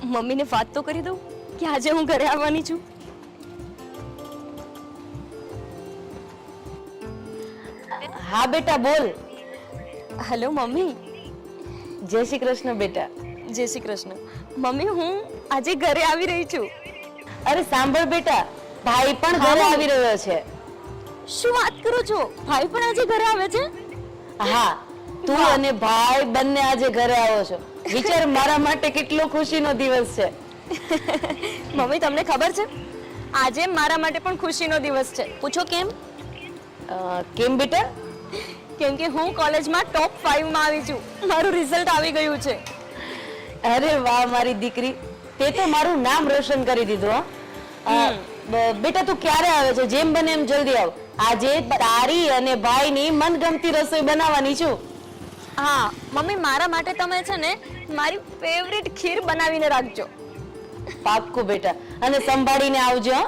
મમ્મીને વાત તો કરી દઉં કે આજે હું ઘરે આવવાની છું. હા બેટા બોલ. Hello mummy. જય શ્રી કૃષ્ણ બેટા. જય શ્રી કૃષ્ણ. મમ્મી હું આજે ઘરે આવી રહી છું. અરે સાંભળ બેટા, ભાઈ પણ હા, ઘરે મમ્મી. આવી રહ્યો છે. શું વાત કરો છો? ભાઈ પણ આજે ઘરે આવે છે? હા, તું વાહ. અને ભાઈ બંને આજે ઘરે આવો છો. વિચાર મારા માટે કેટલો ખુશીનો દિવસ છે. મમ્મી તમને ખબર છે આજે મારા માટે પણ ખુશીનો દિવસ છે. પૂછો કેમ? કેમ બેટા? કેમ કે હું કોલેજમાં ટોપ 5 માં આવી છું. મારું રિઝલ્ટ આવી ગયું છે. અરે વાહ મારી દીકરી, તે તો મારું નામ રોશન કરી દીધું હો. બેટા તું ક્યારે આવે છે? જેમ બને એમ જલ્દી આવ. આજે તારી અને ભાઈની મનગમતી રસોઈ બનાવવાની છું. હા મમ્મી, મારા માટે તમે છે ને મારી ફેવરિટ ખીર બનાવીને રાખજો. પાક્કું બેટા, અને સંભાળીને આવજો હો.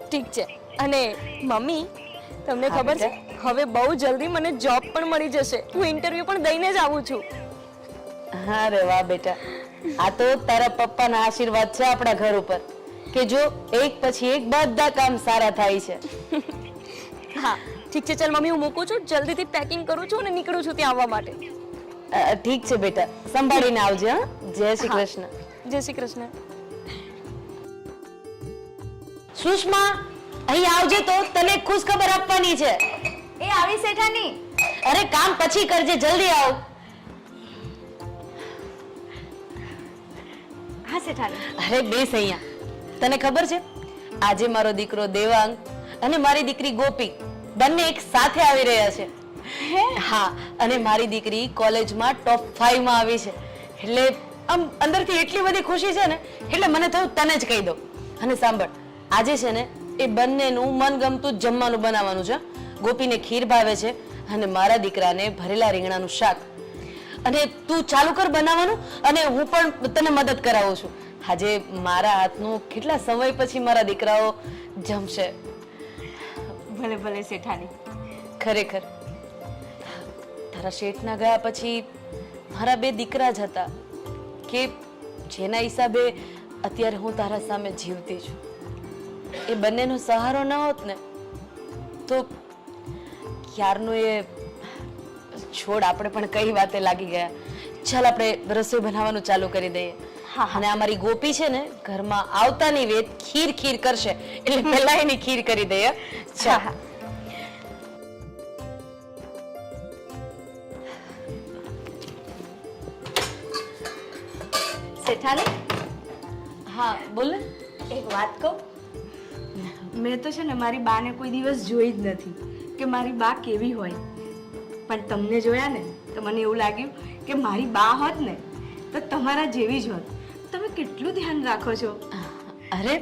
ઠીક છે. અને મમ્મી તમને હા, ખબર છે બેટા. હવે બહુ જલ્દી મને જોબ પણ મળી જશે. હું ઇન્ટરવ્યુ પણ દઈને જ આવું છું. અરે વાહ બેટા, આ તો તારા પપ્પાના આશીર્વાદ છે આપણા ઘર ઉપર, કે જો એક પછી એક બધા કામ સારા થાય છે. હા ઠીક છે. ચાલ મમ્મી હું મૂકું છું. જલ્દીથી પેકિંગ કરું છું અને નીકળું છું ત્યાં આવવા માટે. ઠીક છે બેટા, સંભાળીને આવજે હા. જય શ્રી હા કૃષ્ણ. જય શ્રી કૃષ્ણ. સુષ્મા, અહીં આવજે તો તને એક ખુશ ખબર આપવાની છે. એ આવી શેઠાની. અરે કામ પછી કરજે, જલ્દી આવ. હા શેઠાની. અરે બેસ અહીંયા. તને ખબર છે આજે મારો દીકરો દેવાંગ અને મારી દીકરી ગોપી બંને એક સાથે આવી રહ્યા છે. હા, અને મારી દીકરી કોલેજમાં ટોપ 5 માં આવી છે. એટલે આમ અંદરથી એટલી બધી ખુશી છે ને, એટલે મને થયું તને જ કહી દઉં. અને સાંભળ, આજે છે ને એ બંનેનું મનગમતું જ જમવાનું બનાવવાનું છે. ગોપીને ખીર ભાવે છે અને મારા દીકરાને ભરેલા રીંગણાનું શાક. અને તું ચાલુ કર બનાવવાનું, અને હું પણ તને મદદ કરાવું છું. આજે મારા હાથનું કેટલા સમય પછી મારા દીકરાઓ જમશે. ભલે ભલે શેઠાની. ખરેખર તારા શેઠના ગયા પછી મારા 2 દીકરા જ હતા, કે જેના હિસાબે અત્યારે હું તારા સામે જીવતી છું. એ બંનેનો સહારો ન હોત ને તો ક્યારનો એ છોડ આપણે પણ કઈ વાતે લાગી ગયા. ચાલ આપણે રસોઈ બનાવવાનું ચાલુ કરી દઈએ. અને અમારી ગોપી છે ને ઘરમાં આવતાની વેત ખીર ખીર કરશે, એટલે પહેલા એની ખીર કરી દઈએ. ચાલ. શેઠાની હા બોલ ને. એક વાત કહું. મેં તો છે ને મારી બાને કોઈ દિવસ જોઈ જ નથી કે મારી બા કેવી હોય. પણ તમને જોયા ને તો મને એવું લાગ્યું કે મારી બા હોત ને તો તમારા જેવી જ હોત. તમે કેટલું ધ્યાન રાખો છો. અરે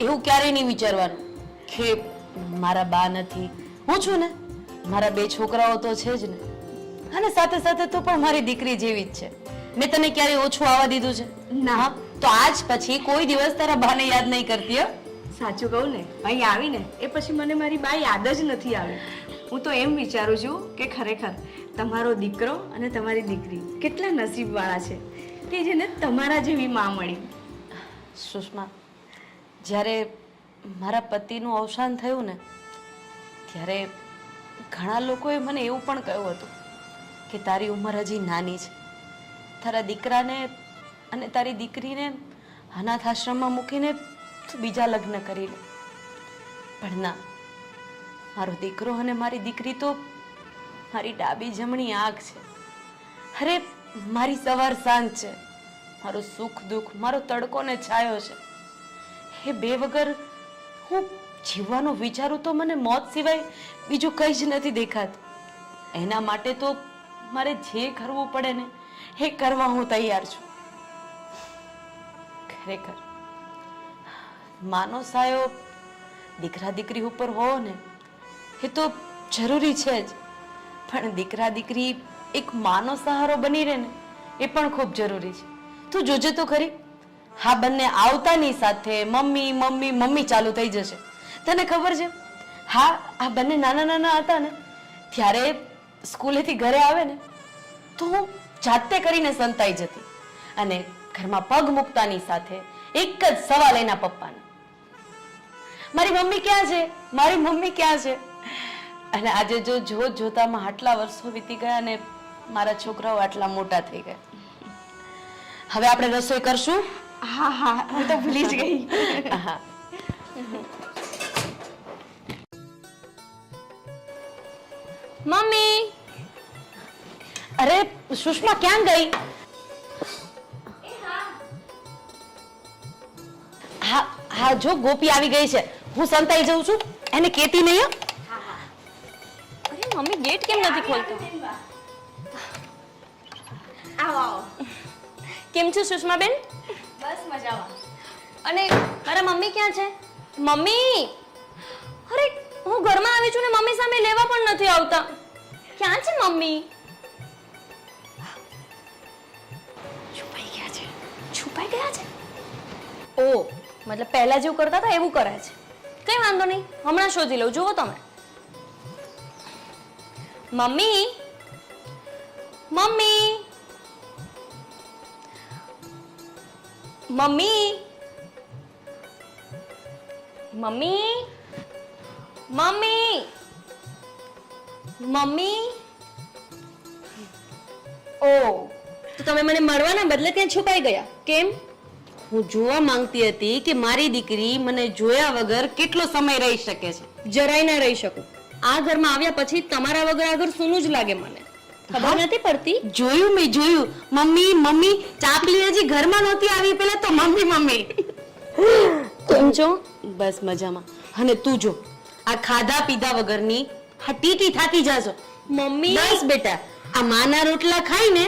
એવું ક્યારેય નહીં વિચારવાનું કે મારા બા નથી. હું છું ને, મારા 2 છોકરાઓ તો છે જ ને, અને સાથે સાથે તો પણ મારી દીકરી જેવી જ છે. મેં તને ક્યારેય ઓછું આવવા દીધું છે? ના. તો આજ પછી કોઈ દિવસ તારા બાને યાદ નહીં કરતી હો. સાચું કહું ને, અહીં આવીને એ પછી મને મારી બા યાદ જ નથી આવી. હું તો એમ વિચારું છું કે ખરેખર તમારો દીકરો અને તમારી દીકરી કેટલા નસીબવાળા છે કે જેને તમારા જેવી માં મળી. સુષ્મા, જ્યારે મારા પતિનું અવસાન થયું ને ત્યારે ઘણા લોકોએ મને એવું પણ કહ્યું હતું કે તારી ઉંમર હજી નાની છે, તારા દીકરાને અને તારી દીકરીને અનાથ આશ્રમમાં મૂકીને તું બીજા લગ્ન કરી લે. પણ ના, મારો દીકરો અને મારી દીકરી તો મારી ડાબી જમણી આંખ છે. અરે મારી સવાર સાંજ છે, મારું સુખ દુઃખ, મારો તડકો ને છાયો છે. એ 2 વગર હું જીવવાનું વિચારું તો મને મોત સિવાય બીજું કંઈ જ નથી દેખાતું. એના માટે તો મારે જે કરવું પડે ને એ કરવા હું તૈયાર છું. ખરેખર માનો સાયો દીકરા દીકરી ઉપર હોવો ને એ તો જરૂરી છે જ, પણ દીકરા દીકરી એક માનો સહારો બની રહે ને એ પણ ખૂબ જરૂરી છે. તું જોજે તો ખરી, હા બંને આવતાની સાથે મમ્મી મમ્મી મમ્મી ચાલુ થઈ જશે. તને ખબર છે, હા આ બંને નાના નાના હતા ને ત્યારે સ્કૂલેથી ઘરે આવે ને તો હું જાતે કરીને સંતાઈ જતી. અને ઘરમાં પગ મૂકતાની સાથે એક જ સવાલ એના પપ્પાનો, મારી મમ્મી ક્યાં છે, મારી મમ્મી ક્યાં છે? અને આજે જો જોત જોતામાં આટલા વર્ષો વીતી ગયા અને મારા છોકરાઓ આટલા મોટા થઈ ગયા. હવે આપણે રસોઈ કરશું. હા હા હું તો ભૂલી જ ગઈ. હા. મમ્મી, અરે સુષ્મા ક્યાં ગઈ? હા હા, જો ગોપી આવી ગઈ છે. હું સંતાઈ જાઉં છું, એને કેતી નહીં હો. અરે મમ્મી ગેટ કેમ નથી ખોલતો? આવો આવો. કેમ છો સુષ્મા બેન? બસ મજામાં. અને મારા મમ્મી ક્યાં છે? મમ્મી, અરે હું ઘરમાં આવી છું ને મમ્મી સામે લેવા પણ નથી આવતા. ક્યાં છે મમ્મી? છુપાઈ ગયા છે. છુપાઈ ગયા છે? ઓ, મતલબ પહેલા જેવું કરતા હતા એવું કરે છે. કઈ વાંધો નહીં, હમણાં શોધી લઉં. જુઓ તમે. Mummy, mummy, mummy, mummy, mummy, mummy. ઓ, તો તમે મને મળવાના બદલે ત્યાં છુપાઈ ગયા. કેમ? હું જોવા માંગતી હતી કે મારી દીકરી મને જોયા વગર કેટલો સમય રહી શકે છે. જરાય ના રહી શકું. આ ઘરમાં આવ્યા પછી તમારા વગર આ ઘર સૂનું જ લાગે મને. ખબર નથી પડતી. જોયું મેં જોયું. મમ્મી મમ્મી, ચાપલી હજી ઘરમાં નહોતી આવી પેલા તો મમ્મી મમ્મી. કેમ છો? બસ મજામાં. અને તું જો આ ખાધા પીધા વગરની હા ટીટી થાકી જાશો. મમ્મી, બસ બેટા, આ માના રોટલા ખાઈને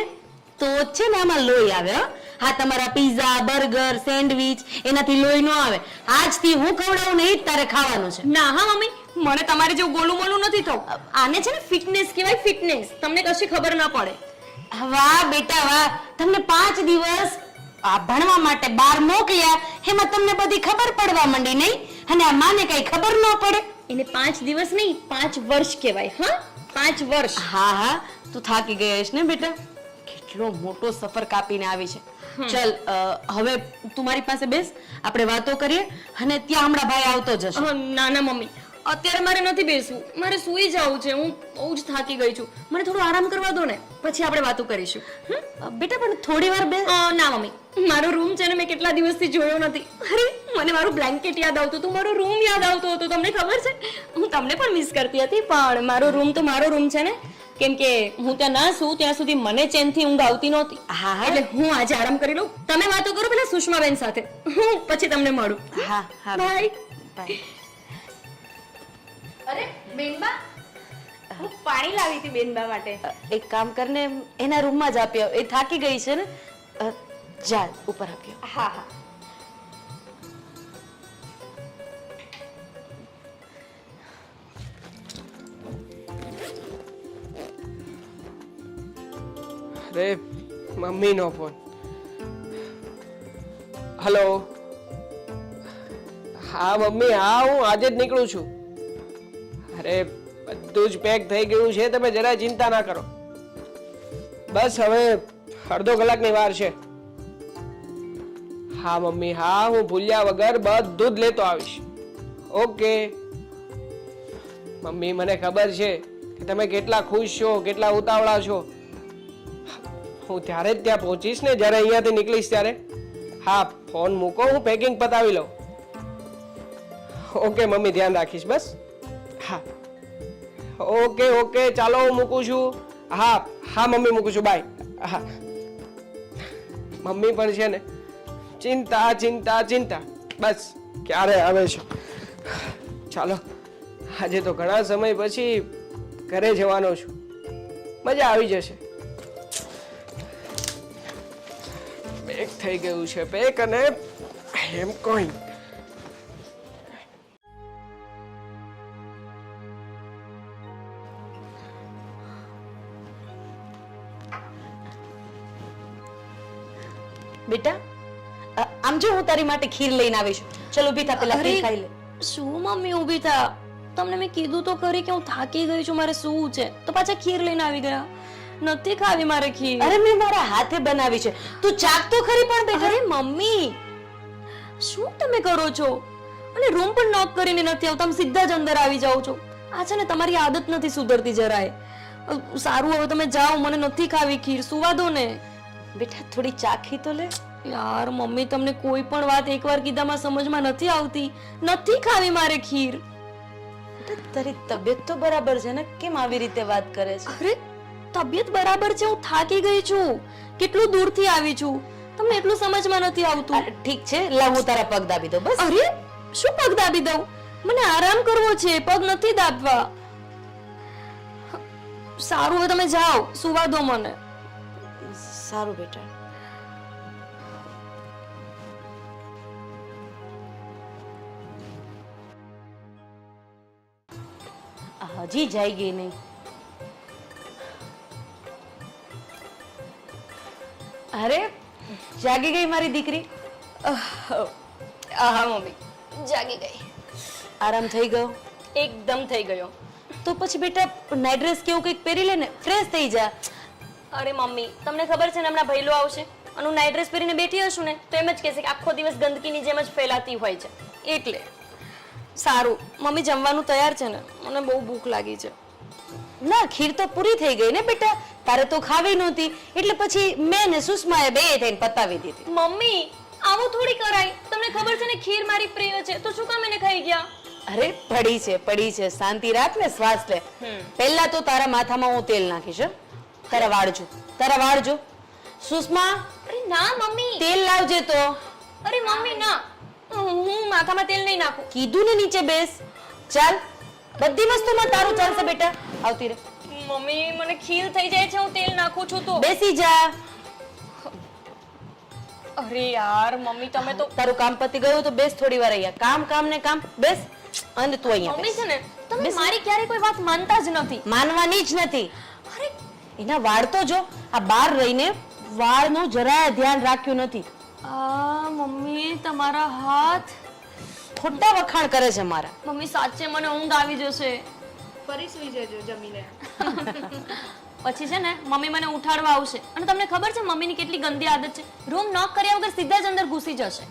તો છે ને આમાં લોહી આવે. હો હા, તમારા પીઝા બર્ગર સેન્ડવિચ એનાથી લોહી ન આવે. આજથી હું ખવડાવું ને એ જ તારે ખાવાનું છે. ના હા મમ્મી, મને તમારે જેવું ગોલું મોલું નથી થવું. આને છે ને ફિટનેસ કહેવાય, ફિટનેસ. તમને કશી ખબર ના પડે. વાહ બેટા વાહ, તમને 5 દિવસ આ ભણવા માટે બહાર મોકલ્યા, એમાં તમને બધી ખબર પડવા માંડી નહીં? અને આ માને કઈ ખબર ન પડે? એને 5 દિવસ નહીં 5 વર્ષ કહેવાય. હા, 5 વર્ષ. હા હા, તું થાકી ગઈ હશ ને બેટા? કેટલો મોટો સફર કાપીને આવી છે. ચલ હવે તું મારી પાસે બેસ, આપણે વાતો કરીએ. અને ત્યાં હમણાં ભાઈ આવતો જશે. ના ના મમ્મી, અત્યારે મારે નથી બેસવું. મારે સૂઈ જવું છે. હું બહુ જ થાકી ગઈ છું. મને થોડો આરામ કરવા દો ને, પછી આપણે વાતો કરીશું. બેટા પણ થોડી વાર બેસ. ના મમ્મી, મારો રૂમ છે ને મેં કેટલા દિવસથી જોયો નથી. અરે મને મારું બ્લેન્કેટ યાદ આવતું હતું, મારો રૂમ યાદ આવતો હતો. તમને ખબર છે, હું તમને પણ મિસ કરતી હતી. પણ મારો રૂમ તો મારો રૂમ છે ને, કેમ કે હું ત્યાં ના સૂ ત્યાં સુધી મને ચેનથી ઊંઘ આવતી નહોતી. હા હા, એટલે હું આજે આરામ કરી લઉં. તમે વાતો કરો પેલા સુષ્માબેન સાથે, હું પછી તમને મળું. હા હા, બાય. બાય. અરે બેનબા, હું પાણી લાવી હતી બેનબા માટે. એક કામ કરને, એના રૂમમાં જ આપી આવ. એ થાકી ગઈ છે ને. જા ઉપર આપ્યો. હા હા. અરે મમ્મીનો ફોન. હલો. હા મમ્મી, હા હું આજે જ નીકળું છું. અરે બધું જ પેક થઈ ગયું છે, તમે જરા ચિંતા ના કરો. બસ હવે અડધો કલાકની વાર છે. હા મમ્મી, હા હું ભૂલ્યા વગર બધું જ લેતો આવીશ. ઓકે મમ્મી, મને ખબર છે કે તમે કેટલા ખુશ છો, કેટલા ઉતાવળા છો. હું ત્યારે જ ત્યાં પહોંચીશ ને જ્યારે અહીંયાથી નીકળીશ ત્યારે. હા ફોન મૂકો, હું પેકિંગ પતાવી લઉં. ઓકે મમ્મી, ધ્યાન રાખીશ. બસ હા ઓકે ઓકે, ચાલો હું મૂકું છું. હા હા મમ્મી, મૂકું છું. બાય. હા મમ્મી પણ છે ને ચિંતા ચિંતા ચિંતા, બસ ક્યારે આવે છે. ચાલો, આજે તો ઘણા સમય પછી ઘરે જવાનો છું. મજા આવી જશે. પેક થઈ ગયું છે, પેક અને એમ કોઈ. બેટા આમ જો, હું તારી માટે ખીર લઈને આવીશ. ચલો ઊભી થા, પેલા ખીર ખાઈ લે. શું મમ્મી ઊભી થા? તમને મેં કીધું તો ખરી કે હું થાકી ગઈ છું, મારે સૂવું છે, તો પાછા ખીર લઈને આવી ગયા. નથી ખાવી મારે ખીર. અરે મેં મારા હાથે બનાવી છે, તું ચાખ તો ખરી પણ બેટા. અરે મમ્મી, શું તમે કરો છો? અને રૂમ પણ નોક કરીને નથી આવતા, આમ સીધા જ અંદર આવી જાઓ છો. આ છે ને તમારી આદત નથી સુધરતી જરાય. સારું, હવે તમે જાઓ, મને નથી ખાવી ખીર, સુવા દો ને. બેટા થોડી ચાખી તો લે. યાર મમ્મી, તમને કોઈ પણ વાત એકવાર કીધામાં સમજમાં નથી આવતી. નથી ખાવી મારે ખીર. બેટા તારી તબિયત તો બરાબર છે ને, કેમ આવી રીતે વાત કરે છે? અરે તબિયત બરાબર છે, હું થાકી ગઈ છું, કેટલું દૂરથી આવી છું, તમને એટલું સમજમાં નથી આવતું. અરે, ઠીક છે, લાવ હું તારા પગ દાબી દઉં બસ. અરે શું પગ દાબી દઉં? મને આરામ કરવો છે, પગ નથી દાબવા. સારું, હવે તમે જાઓ, સુવા દો મને. સારું બેટા. હજી જાય ગઈ નહીં. અરે જાગી ગઈ મારી દીકરી. હા મમ્મી, જાગી ગઈ. આરામ થઈ ગયો? એકદમ થઈ ગયો. તો પછી બેટા નાઈટ ડ્રેસ કેવું કંઈક પહેરી લે ને, ફ્રેશ થઈ જા. અરે મમ્મી, તમને ખબર છે ને હમણાં ભૈલો આવશે અને હું નાઈટ ડ્રેસ પહેરીને બેઠી હશું ને તો એમ જ કહેશે કે આખો દિવસ ગંદકીની જેમ જ ફેલાતી હોય છે. એટલે સારું મમ્મી, જમવાનું તૈયાર છે ને, મને બહુ ભૂખ લાગી છે. ના, ખીર તો પૂરી થઈ ગઈ ને બેટા, તારે તો ખાવી નહોતી એટલે પછી મેં ને સુષ્માએ બે થઈને પતાવી દીધી. મમ્મી, આવું થોડી કરાય. તમને ખબર છે ને ખીર મારી પ્રિય છે, તો શું કામ એને ખાઈ ગયા? અરે પડી છે, શાંતિ રાખ ને, શ્વાસ લે. પહેલા તો તારા માથામાં હું તેલ નાખીશ. તારા વાળ જો. સુષ્મા, અરે ના મમ્મી. તેલ લાવજે તો. અરે મમ્મી ના, હું માથામાં તેલ નહીં નાખું. કીધું ને નીચે બેસ. ચાલ, બધી વસ્તુમાં તારું ચાલશે બેટા. આવતી રહે. મમ્મી, મને ખીલ થઈ જાય છે, હું તેલ નાખું છું તો. બેસી જા. અરે યાર મમ્મી, તમે તો તારું કામ પતી ગયું તો બેસ થોડી વાર અહીંયા. કામ ને કામ. બેસ. અને તું અહીંયા મમ્મી બેસ. છે ને, તમે મારી ક્યારે કોઈ વાત માનતા જ નથી. માનવાની જ નથી. અરે એના વાળ તો જો, આ બહાર રહીને વાળનું જરાય ધ્યાન રાખ્યું નથી. મમ્મી, તમારા હાથ. ખોટા વખાણ કરે છે મારા. મમ્મી સાચે મને ઊંઘ આવી જશે. ફરી સુઈ જજો જમીને. પછી છે ને મમ્મી મને ઉઠાડવા આવશે અને તમને ખબર છે મમ્મીની કેટલી ગંદી આદત છે, રૂમ નોક કર્યા વગર સીધા જ અંદર ઘૂસી જશે.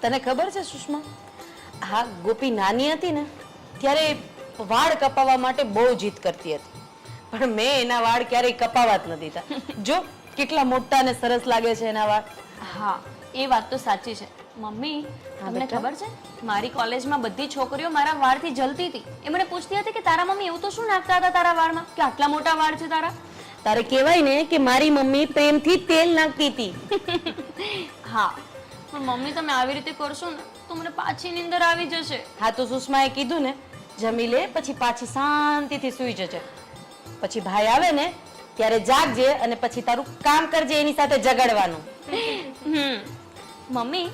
તને ખબર છે સુષ્મા, હા ગોપી નાની હતી ને ત્યારે વાળ કપાવવા માટે બહુ જીદ કરતી હતી, પણ મેં એના વાળ ક્યારેય કપાવવા જ ન દીધા. જો કેટલા મોટા અને સરસ લાગે છે એના વાળ. હા, એ વાત તો સાચી છે. મમ્મી, તમને ખબર છે મારી કોલેજમાં બધી છોકરીઓ મારા વાળથી જલતી હતી. એ મને પૂછતી હતી કે તારા મમ્મી એવું તો શું નાખતા હતા તારા વાળમાં કે આટલા મોટા વાળ છે તારા? તારે કહેવાય ને કે મારી મમ્મી પ્રેમથી તેલ નાખતી હતી. હા, પણ મમ્મી તમે આવી રીતે કરશો ને તો મને પાછી નીંદર આવી જશે. હા તો સુષ્માએ કીધું ને, જમી લે પછી પાછી શાંતિથી સૂઈ જજે. પછી ભાઈ આવે ને ત્યારે જાગજે અને પછી તારું કામ કરજે એની સાથે ઝઘડવાનું. મમ્મી,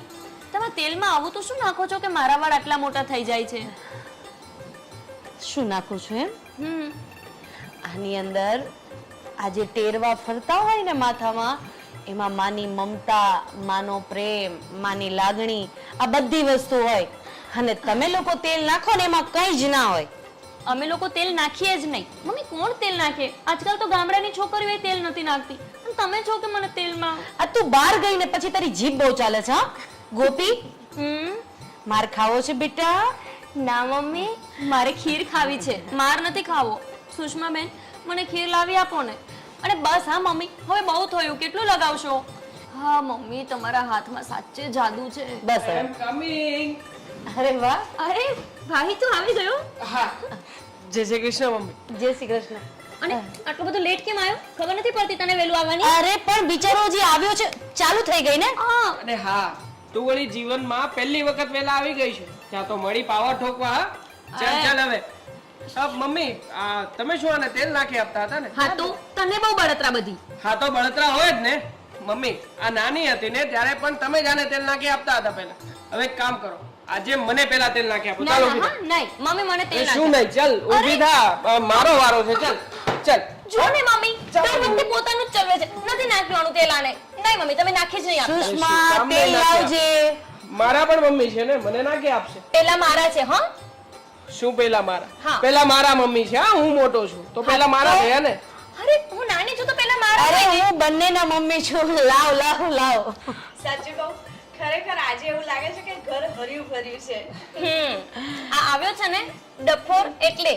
તમે તેલમાં આવું તો શું નાખો છો કે મારા વાળ આટલા મોટા થઈ જાય છે? શું નાખું છું એમ? આની અંદર આ જે ટેરવા ફરતા હોય ને માથામાં, એમાં માની મમતા, માનો પ્રેમ, માની લાગણી, આ બધી વસ્તુ હોય. અને તમે લોકો તેલ નાખો ને એમાં કંઈ જ ના હોય. અમે લોકો તેલ નાખીએ જ નહીં. મમ્મી, કોણ તેલ નાખે? આજકાલ તો ગામડાની છોકરીઓ તેલ નથી નાખતી. અને તમે છો કે મને તેલમાં. આ તું બહાર ગઈ ને પછી તારી જીભ બહુ ચાલે છે. હા ગોપી, માર ખાવો છે બેટા? ના મમ્મી, મારે ખીર ખાવી છે, માર નથી ખાવો. સુષ્મા બેન, મને ખીર લાવી આપો ને. અને બસ હા મમ્મી, હવે બહુ થયું, કેટલું લગાવશો? હા મમ્મી, તમારા હાથમાં સાચે જાદુ છે. બસ હવે. કમિંગ. અરે વાહ. અરે ભાઈ, તું આવી ગયો? હા, જય શ્રી કૃષ્ણ મમ્મી. જય શ્રી કૃષ્ણ. અને આટલું બધું લેટ કેમ આવ્યો? ખબર નથી પડતી તને વહેલું આવવાની? અરે પણ બિચારો હજી આવ્યો છે, ચાલુ થઈ ગઈ ને. અરે હા, તું વળી જીવનમાં પહેલી વખત વહેલા આવી ગઈ છે. ત્યાં તો મળી પાવર ઠોકવા. હા? ચાલ હવે. મમ્મી, તમે શું આને તેલ નાખી આપતા હતા ને? હા તો તને બહુ બળતરા બધી. હા તો બળતરા હોય જ ને. મમ્મી, આ નાની હતી ને ત્યારે પણ તમે જ આને તેલ નાખી આપતા હતા પહેલા. હવે એક કામ કરો, આજે મને પહેલા તેલ નાખી આપો. ચાલો હા નહીં મમ્મી, મને તેલ શું નાખી. નહીં, ચાલ ઊભી થા, મારો વારો છે. ચાલ ચાલ. જો ને મમ્મી, દર વખતે પોતાનું જ ચલવે છે, નથી નાખવાનું તેલ આને. નહીં મમ્મી, તમે નાખી જ નહીં આપતા. સુષ્મા, તેલ લાવજે. મારા પણ મમ્મી છે ને, મને નાખી આપશે. પેલા મારા છે. હા શું પેલા મારા? હા. પેલા મારા મમ્મી છે. હા, હું મોટો છું તો પેલા મારા થયા ને. અરે હું અરે હું બંનેના મમ્મી છું. લાવ લાવ લાવ. સાચું કહું ખરેખર આજે એવું લાગે છે કે ઘર હર્યું ભર્યું છે. આ આવ્યો છે ને ડફોર એટલે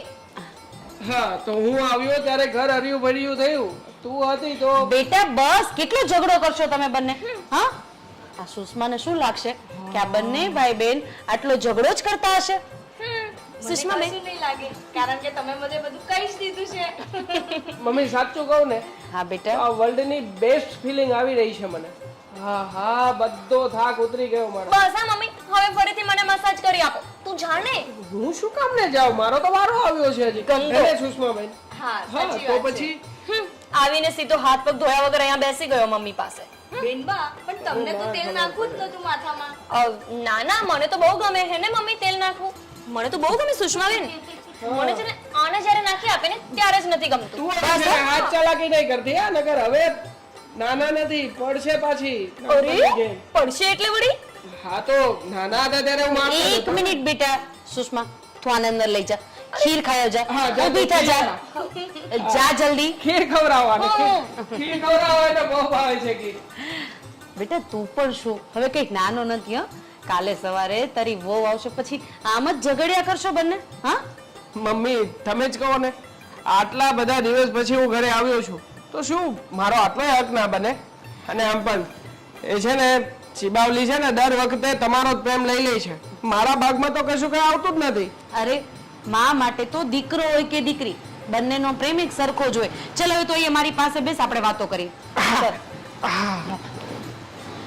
હા તો હું આવ્યો ત્યારે ઘર હર્યું ભર્યું થયું. તું હતી તો બેટા બસ કેટલો ઝઘડો કરશો તમે બંને? હા આ સુષ્માને શું લાગશે કે આ બંને ભાઈ બેન આટલો ઝઘડો જ કરતા હશે? સુષ્મા કશું નહીં લાગે કારણ કે તમે મને બધું કહી જ દીધું છે. મમ્મી સાચું કહું ને, હા બેટા આ વર્લ્ડની બેસ્ટ ફિલિંગ આવી રહી છે મને. હા હા બધો થાક ઉતરી ગયો મારો. બસ હા મમ્મી હવે ફરીથી મને મસાજ કરી આપો. તું જાણે હું શું કામ ને જાઉં? મારો તો વારો આવ્યો છે હજી. એને સુષ્માબેન. હા હા સાચી તો વાત છે. પછી આવીને સીધો હાથ પગ ધોયા વગર અહીંયા બેસી ગયો મમ્મી પાસે. બેનબા પણ તમને તો તેલ નાખવું જ નતું માથામાં. ના ના મને તો બહુ ગમે હે ને મમ્મી તેલ નાખવું. મને તો બહુ ગમે સુષ્માબેન. મને છે ને આને જ્યારે નાખી આપે ને ત્યારે જ નથી ગમતું. તું આ છે ને હાથ ચાલાકી નહીં કરતી હા, નકર હવે નાના નથી પડશે પાછી. અરે પડશે એટલે વળી હા તો નાના હતા ત્યારે હું મારતો એક હતો. મિનિટ બેટા સુષ્મા તું આને અંદર લઈ જા. ખીર ખાયો જા. હા, જા, ઊભી થા જા. જા જલ્દી. ખીર ખવડાવવાની. ખીર ખવડાવવાની તો બહુ ભાવે છે ખીર. બેટા તું પણ શું હવે કઈક નાનો નથી હો. કાલે સવારે તારી વહુ આવશે પછી આમ જ ઝઘડ્યા કરશો બંને? હા મમ્મી તમે જ કહો ને, આટલા બધા દિવસ પછી હું ઘરે આવ્યો છું તો શું મારો આટલો હક ના બને? અને આમ પણ એ છે ને ચીબાવલી છે ને દર વખતે તમારો જ પ્રેમ લઈ લે છે. મારા ભાગમાં તો કશું કઈ આવતું જ નથી. અરે માં માટે તો દીકરો હોય કે દીકરી બંનેનો પ્રેમ એક સરખો જ હોય. ચલો હવે તો અહીંયા મારી પાસે બેસ આપણે વાતો કરીએ. ચાલ.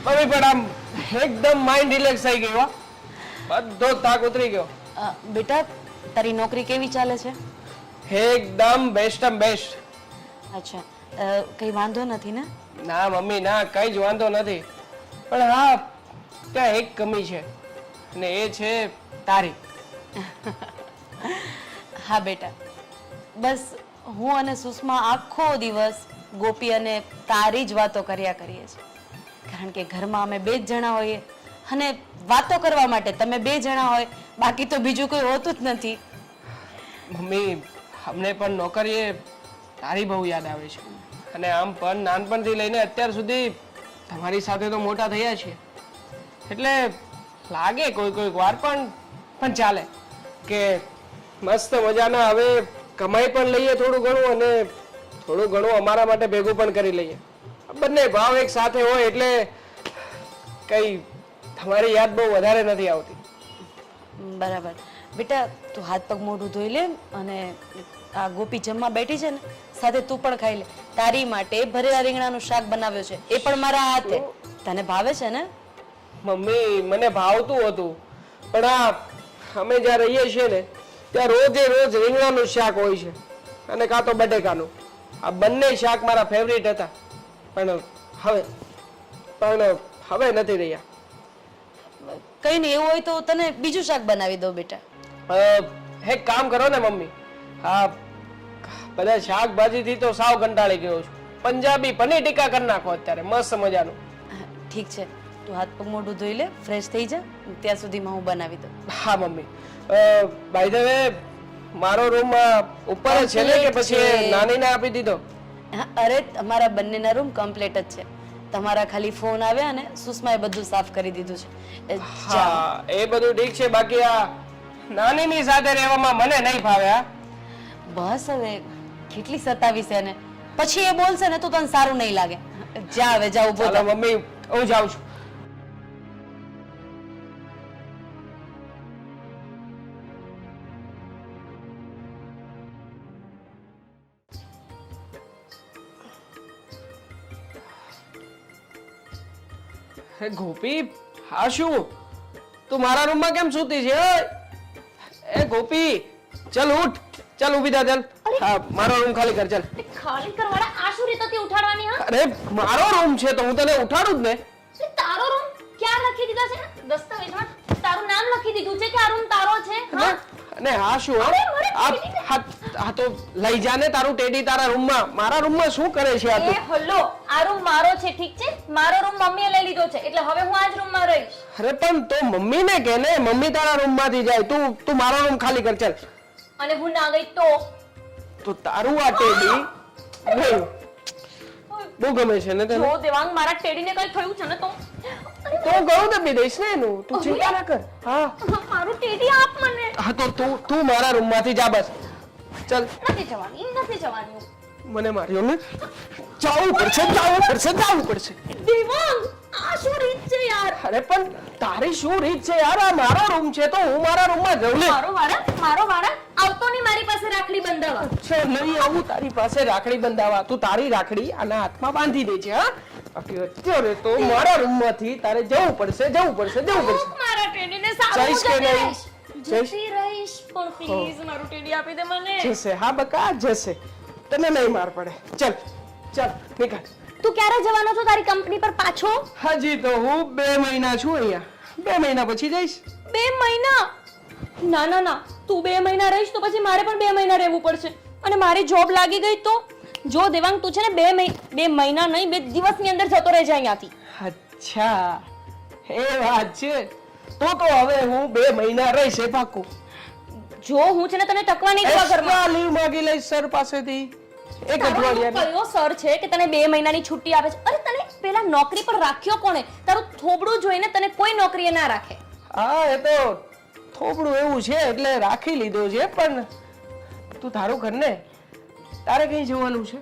મમ્મી પણ આમ એકદમ માઇન્ડ રિલેક્સ થઈ ગયો હો. બધો થાક ઉતરી ગયો. બેટા તારી નોકરી કેવી ચાલે છે? એકદમ બેસ્ટમ બેસ્ટ. અચ્છા કઈ વાંધો નથી ને? ના મમ્મી ના કઈ જ વાંધો નથી, પણ હા ત્યાં એક કમી છે અને એ છે તારી. હા બેટા બસ હું અને સુષ્મા આખો દિવસ ગોપી અને તારી જ વાતો કર્યા કરીએ છીએ. કારણ કે ઘરમાં અમે બે જ જણા હોઈએ અને વાતો કરવા માટે તમે બે જણા હોય, બાકી તો બીજું કોઈ હોતું જ નથી. મમ્મી અમને પણ નોકરીએ તારી બહુ યાદ આવે છે અને આમ પણ નાનપણથી લઈને અત્યાર સુધી તમારી સાથે તો મોટા થયા છીએ એટલે લાગે કોઈ વાર પણ ચાલે કે મસ્ત મજાના હવે કમાઈ પણ લઈએ થોડું ઘણું અને થોડું ઘણું અમારા માટે ભેગું પણ કરી લઈએ. બંને ભાવ એક સાથે હોય એટલે કઈ તમારી યાદ બહુ વધારે નથી આવતી. બરાબર બેટા તું હાથ પગ મોઢું ધોઈ લે અને આ ગોપી જમવા બેઠી છે ને સાથે તું પણ ખાઈ લે. તારી માટે ભરેલા રીંગણાનું શાક બનાવ્યો છે એ પણ મારા હાથે. તને ભાવે છે ને? મમ્મી મને ભાવતું હતું પણ આ અમે જ્યાં રહીએ છીએ ને ત્યાં રોજે રોજ રીંગણાનું શાક હોય છે અને કાં તો બટેકાનું. આ બંને શાક મારા ફેવરિટ હતા પણ હવે નથી રહ્યા. કઈ નહીં એવું હોય તો તને બીજું શાક બનાવી દો બેટા. એક કામ કરો ને મમ્મી, હા બધા શાકભાજીથી તો સાવ કંટાળી ગયો છું. પંજાબી પનીર ટીકા કરી નાખો અત્યારે મસ્ત મજાનું. ઠીક છે તું હાથ પગ મોઢું ધોઈ લે ફ્રેશ થઈ જા ત્યાં સુધીમાં હું બનાવી દઉં. હા મમ્મી બાય ધ વે મારો રૂમ ઉપર જ છે ને કે પછી નાનીને આપી દીધો? હા, અરે તમારા બંનેના રૂમ કમ્પ્લીટ જ છે. તમારા ખાલી ફોન આવ્યા ને સુષ્માએ બધું સાફ કરી દીધું છે. હા એ બધું ઠીક છે, બાકી આ નાનીની સાથે રહેવામાં મને નહીં ફાવે. હા બસ હવે કેટલી સતાવીશ એને, પછી એ બોલશે ને તો તને સારું નહીં લાગે. જા હવે જા ઉભો ચાલો થા. મમ્મી હું જાઉં છું. હે ગોપી, હા શું તું મારા રૂમમાં કેમ સૂતી છે? એ ગોપી ચલ ઉઠ, ચલ ઊભી થા, ચલ. હા મારો રૂમ ખાલી કર, ચલ. ખાલી કરવાના આ શું રીતથી ઉઠાડવાની? હા અરે મારો રૂમ છે તો હું તને ઉઠાડું જ ને. એટલે તારો રૂમ ક્યાં લખી દીધા છે? દસ્તાવેજમાં તારું નામ લખી દીધું છે કે આ રૂમ તારો છે? હા અને હા શું અરે, મારે આ તો લઈ જા ને તારું ટેડી તારા રૂમમાં. મારા રૂમમાં શું કરે છે આ એ તું? હલ્લો, આ રૂમ મારો છે, ઠીક છે? મારો રૂમ મમ્મીએ લઈ લીધો છે એટલે હવે હું આ જ રૂમમાં રહીશ. અરે પણ તો મમ્મીને કે ને, મમ્મી તારા રૂમમાંથી જાય. તું મારો રૂમ ખાલી કર, ચલ. અને હું ના ગઈ તો તો તારું આ ટેડી નહીં. ઓય બહુ ગમે છે ને તને જો દેવાંગ મારા ટેડીને કઈ થયું છે ને તો તો હું ઘણું દબી દઈશ ને એનું તું ચિંતા ના કર હા મારું ટેડી આપ મને. હા તો તું મારા રૂમમાંથી જા બસ ચાલ નથી જવાની. મને માર્યો ને જવું પડશે દેવાંગ આ શું રીત છે યાર? અરે પણ તારી શું રીત છે યાર આ મારો રૂમ છે તો હું મારા રૂમમાં જઉં ને મારો વાળા આવતો નહીં મારી પાસે રાખડી બંધાવા. છે નહીં આવું તારી પાસે રાખડી બંધાવા તું તારી રાખડી આના હાથમાં બાંધી દે છે હા બાકી અત્યારે તો મારા રૂમમાંથી તારે જવું પડશે મારા ટેડીને સારું જઈશ કે નહીં? જતી રહીશ પણ પ્લીઝ મારું ટેડી આપી દે મને. જશે હા બકા જશે તને નહીં માર પડે ચાલ નીકળ તું ક્યારે જવાનો છો તારી કંપની પર પાછો? હજી તો હું 2 મહિના છું અહીંયા 2 મહિના પછી જઈશ 2 મહિના? ના તું 2 મહિના રહીશ તો પછી મારે પણ 2 મહિના રહેવું પડશે અને મારી જોબ લાગી ગઈ તો જો દેવાંગ તું છે ને 2 મહિના નહીં 2 દિવસની અંદર જતો રહેજે અહીંયાથી. અચ્છા એ વાત છે તો હવે હું 2 મહિના રહીશ એ પાકું જો હું છે ને તને ટકવા નહીં દેવા ઘરમાં. એક્સ્ટ્રા લીવ માંગી લઈશ સર પાસેથી એક તારો એવો અઠવાડિયાની કયો સર છે કે તને 2 મહિનાની છુટ્ટી આપે છે? અરે તને પેલા નોકરી પર રાખ્યો કોણે? તારું થોબડું જોઈને તને કોઈ નોકરીએ ના રાખે. હા એ તો થોડું એવું છે એટલે રાખી લીધો છે પણ તું તારું કર ને તારે કઈ જવાનું છે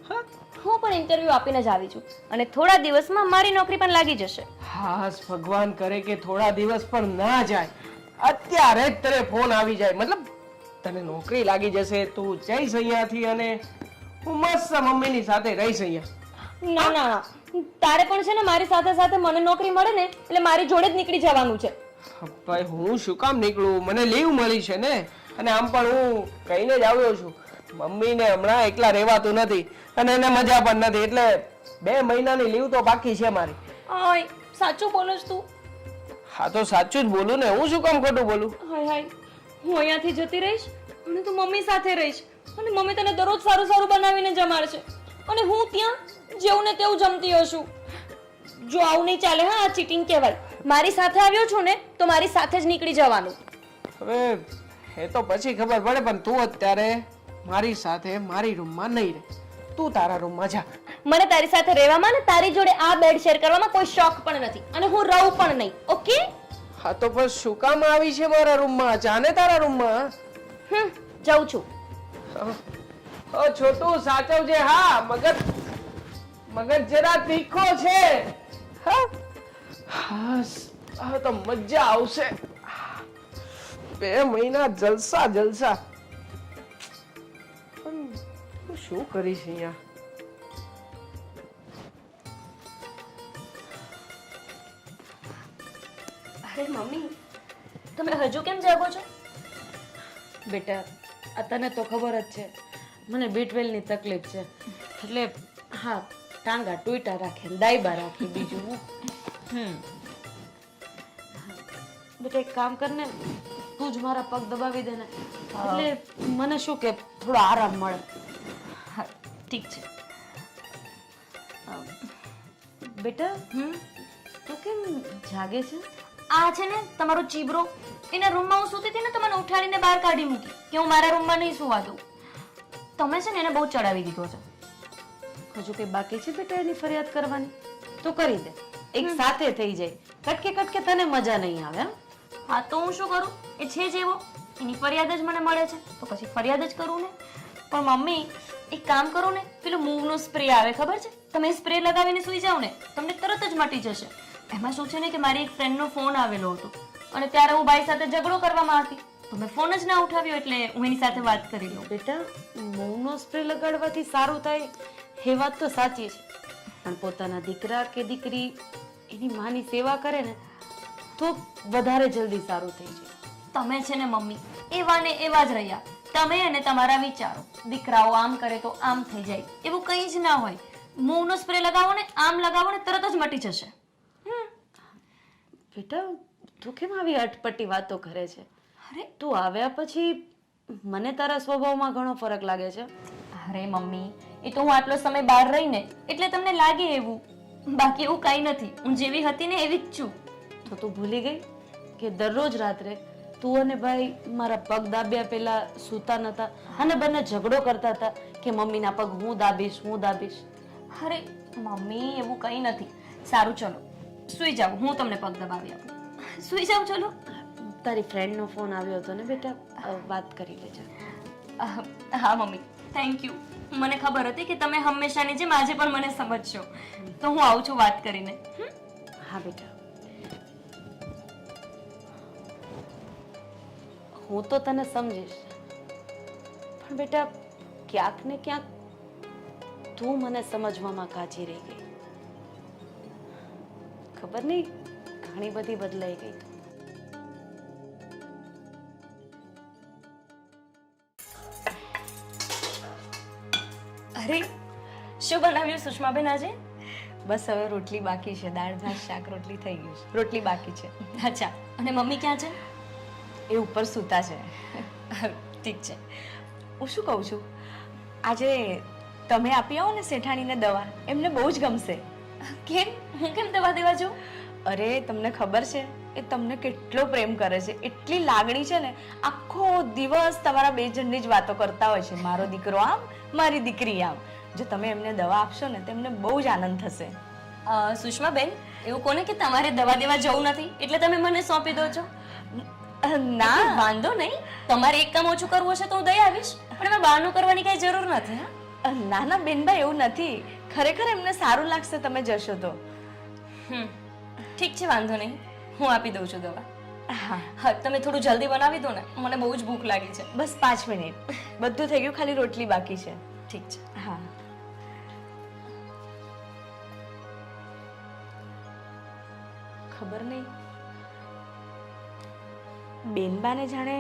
હા હું પણ ઇન્ટરવ્યુ આપીને જ આવી છું અને થોડા દિવસમાં મારી નોકરી પણ લાગી જશે. હાસ ભગવાન કરે કે થોડા દિવસ પણ ના જાય અત્યારે જ તને ફોન આવી જાય મતલબ તને નોકરી લાગી જશે તું જઈશ અહીંયાથી અને હું મસ્ત મમ્મીની સાથે રહીશ અહીંયા ના તારે પણ છે ને મારી સાથે સાથે મને નોકરી મળે ને એટલે મારી જોડે જ નીકળી જવાનું છે. ભાઈ હું શું કામ નીકળું મને લીવ મળી છે ને અને આમ પણ હું કહીને જ આવ્યો છું મમ્મીને હમણાં એકલા રહેવાતું નથી અને એને મજા પણ નથી એટલે 2 મહિનાની લીવ તો બાકી છે મારી. ઓય સાચું બોલો છો તું? હા તો સાચું જ બોલું ને હું શું કામ ખોટું બોલું? હાય હું અહીંયાથી જતી રહીશ અને તું મમ્મી સાથે રહીશ અને મમ્મી તને દરરોજ સારું બનાવીને જમાડશે અને હું ત્યાં જેવું ને તેવું જમતી હશું. જો આવું નહીં ચાલે હા આ ચીટિંગ કહેવાય. મારી સાથે આવ્યો છો ને તો મારી સાથે જ નીકળી જવાનું. હવે એ તો પછી ખબર પડે પણ તું અત્યારે મારી સાથે મારી રૂમમાં નહીં રહે તું તારા રૂમમાં જા. મને તારી સાથે રહેવામાં ને તારી જોડે આ બેડ શેર કરવામાં કોઈ શોખ પણ નથી અને હું રહું પણ નહીં. ઓકે? હા તો બસ શું કામ આવી છે મારા રૂમમાં જાને તારા રૂમમાં જાઉં છું. ઓ છોટું સાચવજે હા મગજ જરા તીખો છે હા હાસ હવે તો મજા આવશે 2 મહિના જલસા પણ હું શું કરીશ અહીંયા અરે મમ્મી તમે હજુ કેમ જાગો છો? બેટા આ તને તો ખબર જ છે મને બીટવેલની તકલીફ છે એટલે હા ટાંગા ટૂટા રાખે દાયબા રાખે બીજું હું બેટા એક કામ કર ને તું જ મારા પગ દબાવી દે ને એટલે મને શું કે થોડો આરામ મળે. હા ઠીક છે. બેટા તું કેમ જાગે છે? આ છે ને તમારો ચીબરો એના રૂમમાં હું સૂતી હતી ને તો મને ઉઠાડીને બહાર કાઢી મૂકી કે હું મારા રૂમમાં નહીં સુવા દઉં. તમે છે ને એને બહુ ચડાવી દીધો છે. હજુ કઈ બાકી છે બેટા એની ફરિયાદ કરવાની? તો કરી દે એક સાથે થઈ જાય કટકે તને મજા નહીં આવે. હા તો હું શું કરું? એ છે જેવો એની ફરિયાદ જ મને મળે છે તો પછી ફરિયાદ જ કરું ને. પણ મમ્મી એક કામ કરો ને પેલો મૂવનો સ્પ્રે આવે ખબર છે? તમે સ્પ્રે લગાવીને સૂઈ જાઓ ને તમને તરત જ મટી જશે. એમાં શું છે ને કે મારી એક ફ્રેન્ડનો ફોન આવેલો હતો અને ત્યારે હું ભાઈ સાથે ઝઘડો કરવામાં હતી તો મેં ફોન જ ના ઉઠાવ્યો એટલે હું એની સાથે વાત કરી લઉં. બેટા મોંનો સ્પ્રે લગાડવાથી સારું થાય એ વાત તો સાચી છે પણ પોતાના દીકરા કે દીકરી એની માની સેવા કરે ને તો વધારે જલ્દી સારું થઈ જાય. તમે છે ને મમ્મી એવા ને એવા જ રહ્યા. તમે અને તમારા વિચારો દીકરાઓ આમ કરે તો આમ થઈ જાય એવું કંઈ જ ના હોય. મૂવનો સ્પ્રે લગાવો ને આમ લગાવો ને તરત જ મટી જશે. બેટા તું કેમ આવી અટપટી વાતો કરે છે? અરે તું આવ્યા પછી મને તારા સ્વભાવમાં ઘણો ફરક લાગે છે. અરે મમ્મી એ તો હું આટલો સમય બહાર રહીને એટલે તમને લાગે એવું બાકી એવું કાંઈ નથી. હું જેવી હતી ને એવી જ છું. તો તું ભૂલી ગઈ કે દરરોજ રાત્રે તું અને ભાઈ મારા પગ દાબ્યા પહેલા સૂતા નતા અને બંને ઝઘડો કરતા હતા કે મમ્મીના પગ હું દાબીશ. અરે મમ્મી એવું કંઈ નથી. સારું ચલો સૂઈ જાઓ, હું તમને પગ દબાવી આપું. સૂઈ જાઓ ચલો. તારી ફ્રેન્ડનો ફોન આવ્યો હતો ને બેટા, વાત કરી લેજે. હા મમ્મી, થેન્ક યુ. મને ખબર હતી કે તમે હંમેશાની જેમ આજે પણ મને સમજશો, તો હું આવું છું વાત કરીને. હા બેટા, હું તો તને સમજીશ, પણ બેટા ક્યાંક ને ક્યાંક તું મને સમજવામાં કાચી રહી ગઈ. ખબર નહીં, ઘણી બધી બદલાઈ ગઈ. અરે શું બનાવ્યું સુષ્માબેન આજે? બસ હવે રોટલી બાકી છે, દાળ ભાત શાક રોટલી થઈ ગયું છે, રોટલી બાકી છે. અચ્છા, અને મમ્મી ક્યાં છે? એ ઉપર સૂતા છે. ઠીક છે. હું શું કહું છું, આજે તમે આપી આવો ને શેઠાણીને દવા, એમને બહુ જ ગમશે. કેમ? હું કેમ દવા દેવા જાઉં? અરે તમને ખબર છે એ તમને કેટલો પ્રેમ કરે છે, એટલી લાગણી છે ને, આખો દિવસ તમારા બે જણની જ વાતો કરતા હોય છે, મારો દીકરો આમ, મારી દીકરી આમ. જો તમે એમને દવા આપશો ને તેમને બહુ જ આનંદ થશે. સુષ્માબેન, એવું કોને કે તમારે દવા દેવા જવું નથી એટલે તમે મને સોંપી દો છો? ના વાંધો નહીં, તમારે એક કામ ઓછું કરવું હશે તો હું દઈ આવીશ, પણ એમાં બહારનું કરવાની કઈ જરૂર નથી. ના ના બેનભાઈ, એવું નથી, ખરેખર એમને સારું લાગશે તમે જશો તો. ઠીક છે, વાંધો નહીં, હું આપી દઉં છું દવા. હા હા, તમે થોડું જલ્દી બનાવી દો ને, મને બહુ જ ભૂખ લાગી છે. બસ 5 મિનિટ, બધું થઈ ગયું, ખાલી રોટલી બાકી છે. ઠીક છે. હા ખબર નહીં, બેનબાને જાણે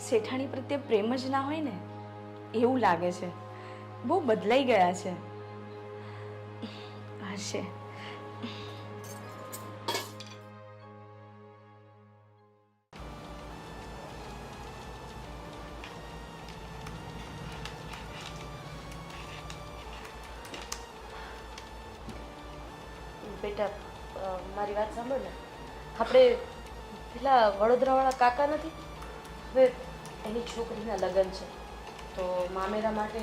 શેઠાણી પ્રત્યે પ્રેમ જ ના હોય ને એવું લાગે છે. બહુ બદલાઈ ગયા છે. હશે. બેટા મારી વાત સાંભળ ને, આપણે પેલા વડોદરાવાળા કાકા નથી, હવે એની છોકરીના લગ્ન છે, તો મામેરા માટે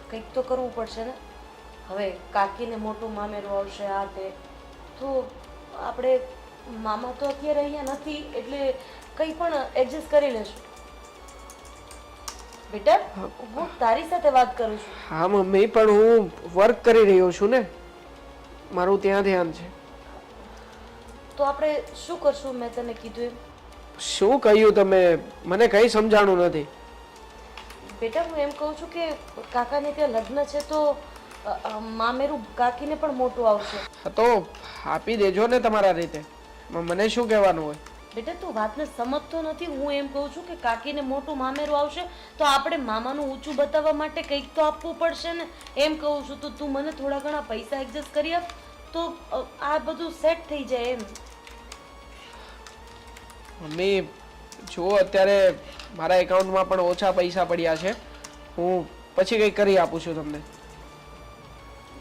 કંઈક તો કરવું પડશે ને. હવે કાકીને મોટું મામેરું આવશે, આ તે, તો આપણે મામા તો અત્યારે અહીંયા નથી એટલે કંઈ પણ એડજસ્ટ કરી લેશું. બેટા હું તારી સાથે વાત કરું છું. હા મમ્મી, પણ હું વર્ક કરી રહ્યો છું ને, મારું ત્યાં ધ્યાન છે. તો આપણે શું કરશું? મેં તને કીધું એમ. શું કહ્યું તમે? મને કંઈ સમજાણું નથી. બેટા હું એમ કહું છું કે કાકાને ત્યાં લગ્ન છે તો મામેરું કાકીને પણ મોટું આવશે. હા તો આપી દેજો ને તમારા રીતે, મને શું કહેવાનું હોય? બેટા તું વાતને સમજતો નથી. હું એમ કહું છું કે કાકીને મોટું મામેરું આવશે તો આપણે મામાનું ઊંચું બતાવવા માટે કંઈક તો આપવું પડશે ને, એમ કહું છું. તો તું મને થોડા ઘણા પૈસા એડજસ્ટ કરી આપ તો આ બધું સેટ થઈ જાય એમ. મમ્મી જો અત્યારે મારા એકાઉન્ટમાં પણ ઓછા પૈસા પડ્યા છે, હું પછી કંઈક કરી આપું છું તમને.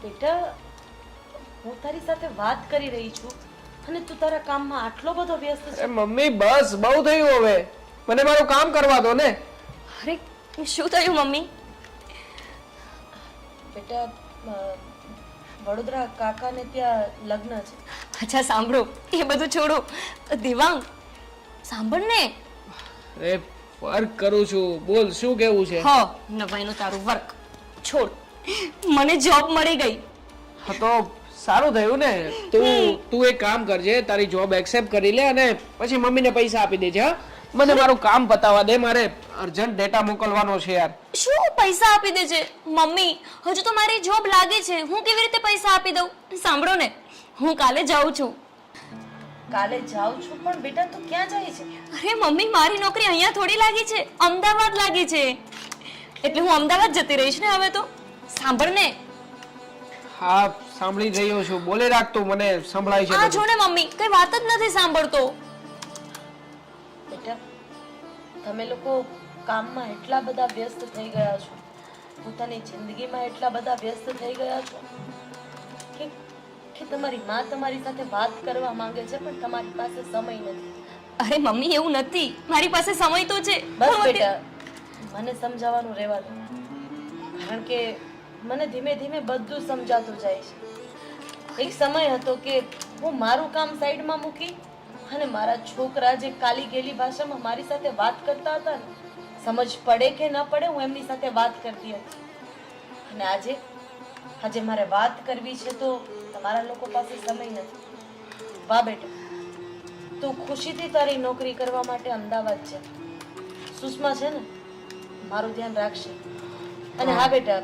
બેટા હું તારી સાથે વાત કરી રહી છું અને તું તારા કામમાં આટલો બધો વ્યસ્ત છે. અરે મમ્મી બસ બહુ થયું, હવે મને મારું કામ કરવા દો ને. અરે શું થયું મમ્મી? બેટા વડોદરા કાકાને ત્યાં લગ્ન છે. અચ્છા સાંભળો, એ બધું છોડો. દેવાંગ સાંભળ ને. અરે વર્ક કરું છું, બોલ શું કેવું છે? હ નવાઈનું તારું વર્ક છોડ, મને જોબ મળી ગઈ. હા તો સારું થયું ને. તું એક કામ કરજે, તારી જોબ એક્સેપ્ટ કરી લે અને પછી મમ્મીને પૈસા આપી દેજે. હા, મને મારું કામ પતાવવા દે, મારે અર્જન્ટ ડેટા મોકલવાનો છે યાર. શું પૈસા આપી દેજે? મમ્મી હજુ તો મારી જોબ લાગી છે, હું કેવી રીતે પૈસા આપી દઉં? સાંભળો ને, હું કાલે જાઉં છું. કાલે જાઉં છું? પણ બેટા તું ક્યાં જાય છે? અરે મમ્મી મારી નોકરી અહીંયા થોડી લાગી છે, અમદાવાદ લાગી છે, એટલે હું અમદાવાદ જતી રહીશ ને હવે તો. સાંભળ ને. હા સાંભળી રહ્યો છું, બોલે રાખ, તું મને સંભળાય છે આ બધું. જો ને મમ્મી, કઈ વાત જ નથી સાંભળતો. બેટા તમે લોકો કામમાં એટલા બધા વ્યસ્ત થઈ ગયા છો, પોતાની જિંદગીમાં એટલા બધા વ્યસ્ત થઈ ગયા છો કે તમારી માં તમારી સાથે વાત કરવા માંગે છે પણ તમારી પાસે સમય નથી. અરે મમ્મી એવું નથી, મારી પાસે સમય તો છે. બસ બેટા મને સમજાવવાનું રહેવા દો, કારણ કે મને ધીમે ધીમે બધું સમજાતું જાય છે. એક સમય હતો કે હું મારું કામ સાઈડમાં મૂકી અને મારા છોકરા જે કાલી ગેલી ભાષામાં મારી સાથે વાત કરતા હતા ને, સમજ પડે કે ન પડે હું એમની સાથે વાત કરતી હતી. અને આજે મારે વાત કરવી છે તો તમારા લોકો પાસે સમય નથી. વાહ બેટા, તું ખુશીથી તારી નોકરી કરવા માટે અમદાવાદ છે. સુષ્મા છે ને, મારું ધ્યાન રાખશે. અને હા બેટા,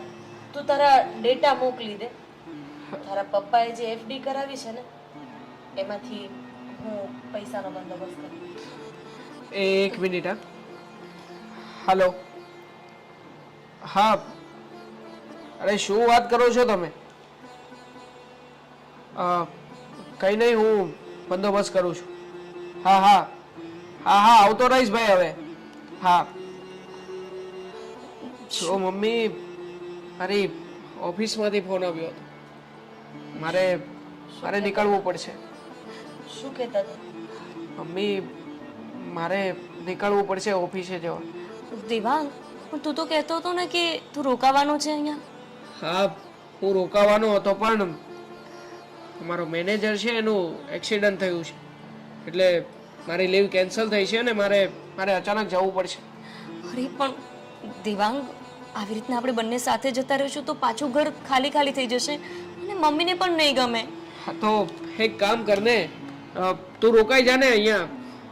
તું તારા ડેટા મોકલી દે. તારા પપ્પાએ જે એફડી કરાવી છે ને, એમાંથી હું પૈસાનો બંદોબસ્ત કરું. એક મિનિટ. હા, હલો. હા, અરે શું વાત કરો છો તમે? કઈ નહીં, હું બંદોબસ્ત કરું છું. હા હા હા હા, આવતો રહીશ ભાઈ હવે. હા જો મમ્મી, મારી ઓફિસમાંથી ફોન આવ્યો હતો. મારે નીકળવું પડશે. શું કહેતા હતા? મમ્મી, મારે નીકળવું પડશે ઓફિસે જવા. દેવાંગ, તું તો કહેતો હતો ને કે તું રોકાવાનો છે અહીંયા. હા, હું રોકાવાનો હતો પણ મારો મેનેજર છે એનું એક્સિડન્ટ થયું છે, એટલે મારી લીવ કેન્સલ થઈ છે અને મારે અચાનક જવું પડશે. અરે પણ દેવાંગ, આવી રીતના આપણે બંને સાથે જતા રહીશું તો પાછું ઘર ખાલી ખાલી થઈ જશે અને મમ્મીને પણ નહીં ગમે. હા તો એક કામ કરને, તું રોકાઈ જા ને અહીંયા.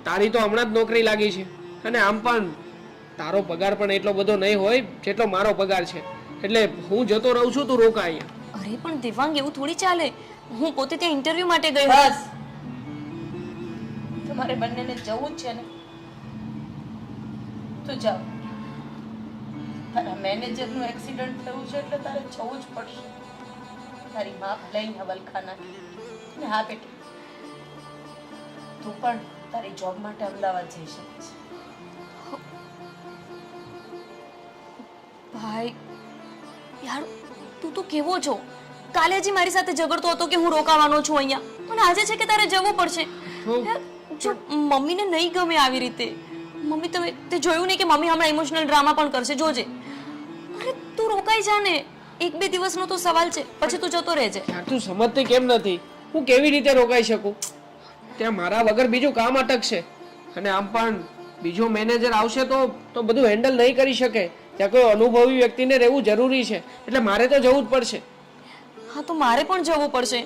તારી તો હમણાં જ નોકરી લાગી છે અને આમ પણ તારો પગાર પણ એટલો બધો નહીં હોય જેટલો મારો પગાર છે, એટલે હું જતો રહું છું, તું રોકા અહીંયા. અરે પણ દેવાંગ, એવું થોડી ચાલે. હું પોતે ત્યાં ઇન્ટરવ્યુ માટે ગઈ હતી. બસ, તમારે બંનેને જવું જ છે ને, તું જાઓ. તારા મેનેજરનું એક્સિડન્ટ થયું છે એટલે તારે જવું જ પડશે. તારી માં લઈને વલખા નાખી. ને હા બેટી, તું પણ તારી જોબ માટે અમદાવાદ જઈ શકે છે. ભાઈ યાર, તું તો કેવો છો? કાલે હજી મારી સાથે ઝઘડતો હતો કે હું રોકાવાનો છું અહીંયા, અને આજે છે કે તારે જવું પડશે. યાર, જો મમ્મીને નહીં ગમે આવી રીતે. મમ્મી, તે જોયું નહીં કે મમ્મી હમણાં ઇમોશનલ ડ્રામા પણ કરશે, જોજે. અરે તું રોકાઈ જા ને, 1-2 દિવસનો તો સવાલ છે, પછી તું જતો રહેજે. યાર તું સમજતી કેમ નથી? હું કેવી રીતે રોકાઈ શકું? ત્યાં મારા વગર બીજું કામ અટકશે, અને આમ પણ બીજો મેનેજર આવશે તો બધું હેન્ડલ નહીં કરી શકે. ત્યાં કોઈ અનુભવી વ્યક્તિને રહેવું જરૂરી છે, એટલે મારે તો જવું જ પડશે. હા, તો મારે પણ જવું પડશે,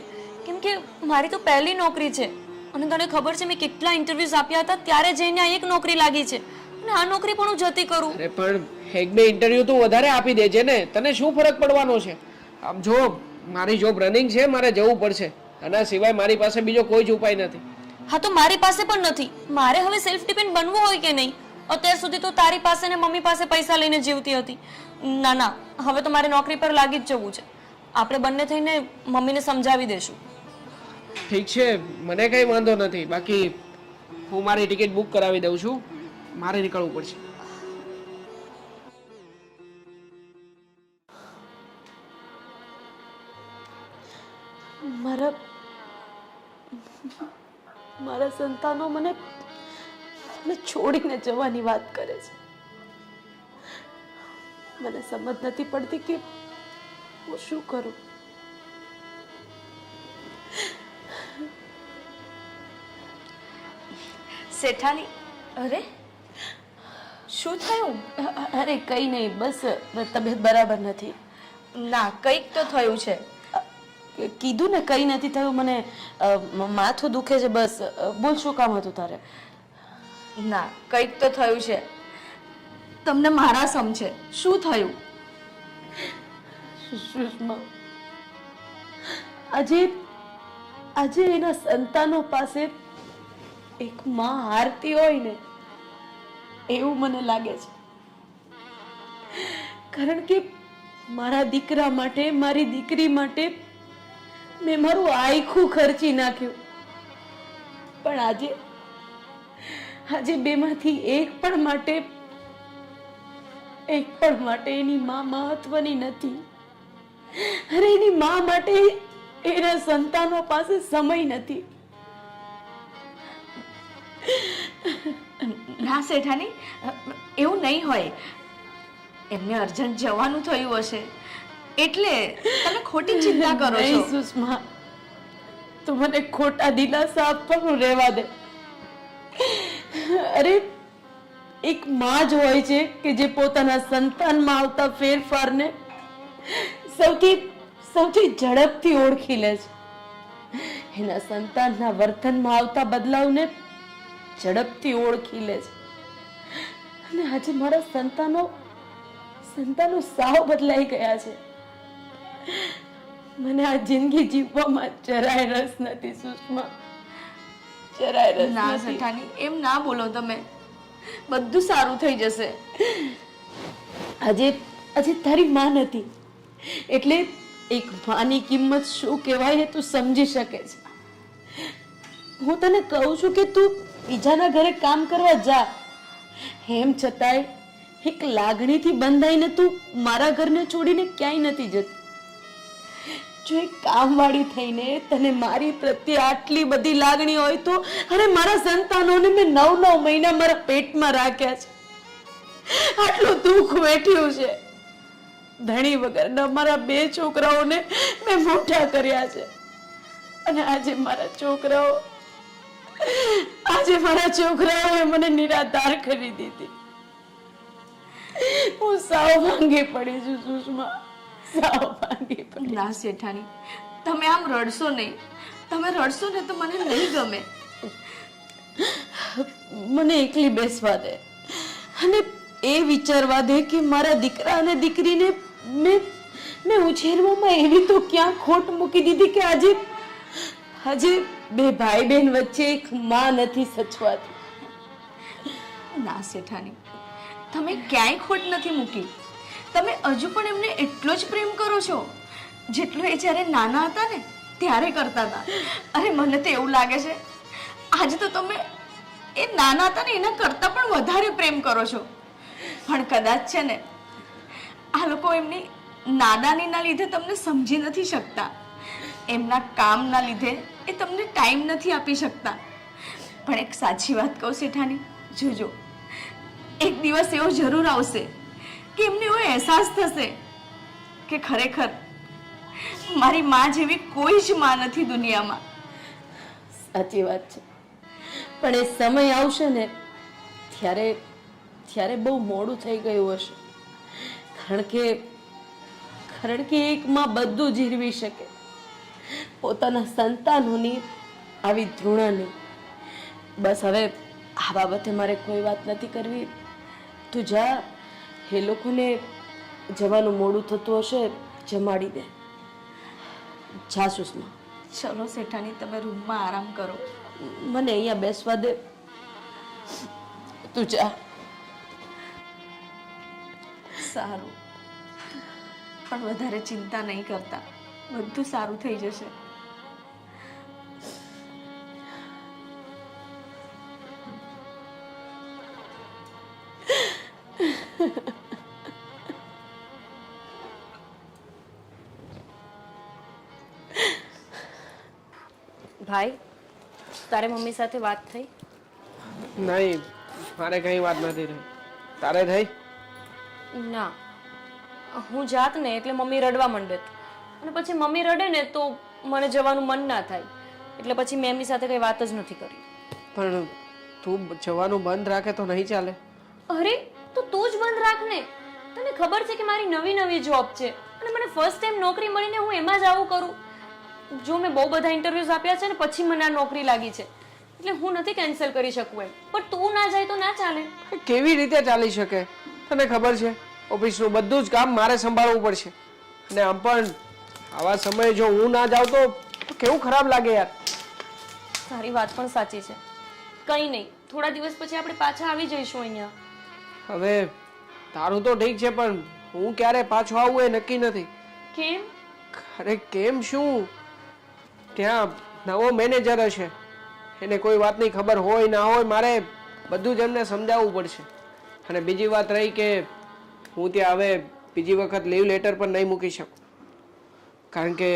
કેમ કે મારી તો પહેલી નોકરી છે. અને તને ખબર છે મેં કેટલા ઇન્ટરવ્યુઝ આપ્યા હતા, ત્યારે જઈને આ એક નોકરી લાગી છે, અને આ નોકરી પણ હું જતી કરું. અરે પણ 1-2 ઇન્ટરવ્યુ તું વધારે આપી દેજે ને, તને શું ફરક પડવાનો છે? આમ જો, મારી જોબ રનિંગ છે, મારે જવું પડશે. આના સિવાય મારી પાસે બીજો કોઈ જ ઉપાય નથી. હા, તો મારી પાસે પણ નથી. મારે હવે સેલ્ફ ડિપેન્ડ બનવું હોય કે નહીં? અત્યાર સુધી તો તારી પાસે ને મમ્મી પાસે પૈસા લઈને જીવતી હતી. ના, હવે તો મારે નોકરી પર લાગી જ જવું છે. આપણે બંને થઈને મમ્મીને સમજાવી દેશું. ઠીક છે, મને કઈ વાંધો નથી. બાકી હું મારી ટિકિટ બુક કરાવી દઉં છું, મારે નીકળવું પડશે. મારા સંતાનો મને છોડીને જવાની વાત કરે છે. મને સમજ નથી પડતી કે હું શું કરું. શેઠાણી, અરે શું થયું? અરે કઈ નહીં, બસ તબિયત બરાબર નથી. ના, કંઈક તો થયું છે. કીધું ને કઈ નથી થયું, મને માથું દુખે છે, બસ. બોલ, શું કામ હતું તારે? ના, કંઈક તો થયું છે. તમને મારા સમ છે. શું થયું? સુષ્મા, આજે એના સંતાનો પાસે એક માં હારતી હોય ને, એવું મને લાગે છે. કારણ કે મારા દીકરા માટે, મારી દીકરી માટે મેં મારું આખું ખર્ચી નાખ્યું, પણ આજે બેમાંથી એક પણ માટે એની માં મહત્વની નથી. અરે એની માં માટે એના સંતાનો પાસે સમય નથી. ના શેઠાણી, એવું નહીં હોય. એમને અર્જન્ટ જવાનું થયું હશે, એટલે તમે ખોટી ચિંતા કરો છો. નહીં સુષ્મા, તું મને ખોટા દિલાસા આપવાનું રહેવા દે. અરે એક માં જ હોય છે કે જે પોતાના સંતાનમાં આવતા ફેરફારને સૌથી સૌથી ઝડપથી ઓળખી લે છે. એના સંતાનના વર્તનમાં આવતા બદલાવને ઝડપથી ઓળખી લે છે. અને આજે મારા સંતાનો સાવ બદલાઈ ગયા છે. મને આ જિંદગી જીવવામાં જરાય રસ નથી સુષ્મા, જરાય રસ ના નથી. સઠાની, એમ ના બોલો તમે. બધું સારું થઈ જશે. આજે તારી માં નથી એટલે એક માની કિંમત શું કહેવાય એ તું સમજી શકે છે. હું તને કહું છું કે તું બીજાના ઘરે કામ કરવા જા, એમ છતાંય એક લાગણીથી બંધાઈને તું મારા ઘરને છોડીને ક્યાંય નથી જતી. જો એક કામવાળી થઈને તને મારી પ્રત્યે આટલી બધી લાગણી હોય તો અરે મારા સંતાનોને મેં 9 મહિના મારા પેટમાં રાખ્યા છે, આટલું દુઃખ વેઠ્યું છે. ધણી વગરના મારા 2 છોકરાઓને મેં મોટા કર્યા છે અને આજે મારા છોકરાઓએ મને નિરાધાર કરી દીધી. હું સાવ ભાંગી પડી છું સુષ્મા, સાવ ભાંગી પડી. ના શેઠાણી, તમે આમ રડશો નહીં. તમે રડશો ને તો મને નહીં ગમે. મને એકલી બેસવા દે અને એ વિચારવા દે કે મારા દીકરા અને દીકરીને મેં ઉછેરવામાં એવી તો ક્યાં ખોટ મૂકી દીધી કે આજે 2 ભાઈ બહેન વચ્ચે એક માં નથી સચવાતી. ના શેઠાણી, તમે ક્યાંય ખોટ નથી મૂકી. તમે હજુ પણ એમને એટલો જ પ્રેમ કરો છો જેટલો એ જ્યારે નાના હતા ને ત્યારે કરતા હતા. અરે મને તો એવું લાગે છે આજે તો તમે એ નાના હતા ને એના કરતા પણ વધારે પ્રેમ કરો છો. પણ કદાચ છે ને આ લોકો એમની નાદાનીના લીધે તમને સમજી નથી શકતા. એમના કામના લીધે એ તમને ટાઈમ નથી આપી શકતા. પણ એક સાચી વાત કહું શેઠાણી, જોજો એક દિવસ એવો જરૂર આવશે કે એમને એવો અહેસાસ થશે કે ખરેખર મારી માં જેવી કોઈ જ માં નથી દુનિયામાં. સાચી વાત છે, પણ એ સમય આવશે ને ત્યારે બહુ મોડું થઈ ગયું હશે. કારણ કે એક માં બધું જીરવી શકે, પોતાના સંતાનોની આવી ધૃણા નહીં. બસ હવે આ બાબતે મારે કોઈ વાત નથી કરવી. તું જા, એ લોકોને જવાનું મોડું થતું હશે, જમાડી દે. જા સુષ્મા. ચલો શેઠાણી, તમે રૂમમાં આરામ કરો. મને અહીંયા બેસવા દે. તું જા. સારું, પણ વધારે ચિંતા નહીં કરતા. બધું સારું થઈ જશે. ભાઈ, તારે મમ્મી સાથે વાત થઈ? નહીં, મારે કઈ વાત નથી થઈ. તારે થઈ? ના, હું જાત ને એટલે મમ્મી રડવા માંડે અને પછી મમ્મી રડે ને તો મને જવાનું મન ના થાય, એટલે પછી મેં એમની સાથે કઈ વાત જ નથી કરી. પણ તું જવાનું બંધ રાખે તો નહીં ચાલે. અરે તો તું જ બંધ રાખ ને. તને ખબર છે કે મારી નવી જોબ છે અને મને ફર્સ્ટ ટાઈમ નોકરી મળીને હું એમાં જ આવું કરું. જો મેં બહુ બધા ઇન્ટરવ્યુઝ આપ્યા છે ને પછી મને આ નોકરી લાગી છે, એટલે હું નથી કેન્સલ કરી શકું એમ. પણ તું ના જાય તો ના ચાલે. કેવી રીતે ચાલી શકે? તને ખબર છે ઓફિસનું બધું જ કામ મારે સંભાળવું પડશે, અને આમ પણ આવા સમયે જો હું ના જાઉં તો કેવું ખરાબ લાગે યાર. તારી વાત પણ સાચી છે. કંઈ નહીં, થોડા દિવસ પછી આપણે પાછા આવી જઈશું અહીંયા. હવે તારું તો ઠીક છે, પણ હું ક્યારે પાછો આવું એ નક્કી નથી. કેમ? અરે કેમ શું, ત્યાં નવો મેનેજર હશે, એને કોઈ વાતની ખબર હોય ના હોય, મારે બધું જ એમને સમજાવવું પડશે. અને બીજી વાત રહી કે હું ત્યાં હવે બીજી વખત લીવ લેટર પણ નહીં મૂકી શકું, કારણ કે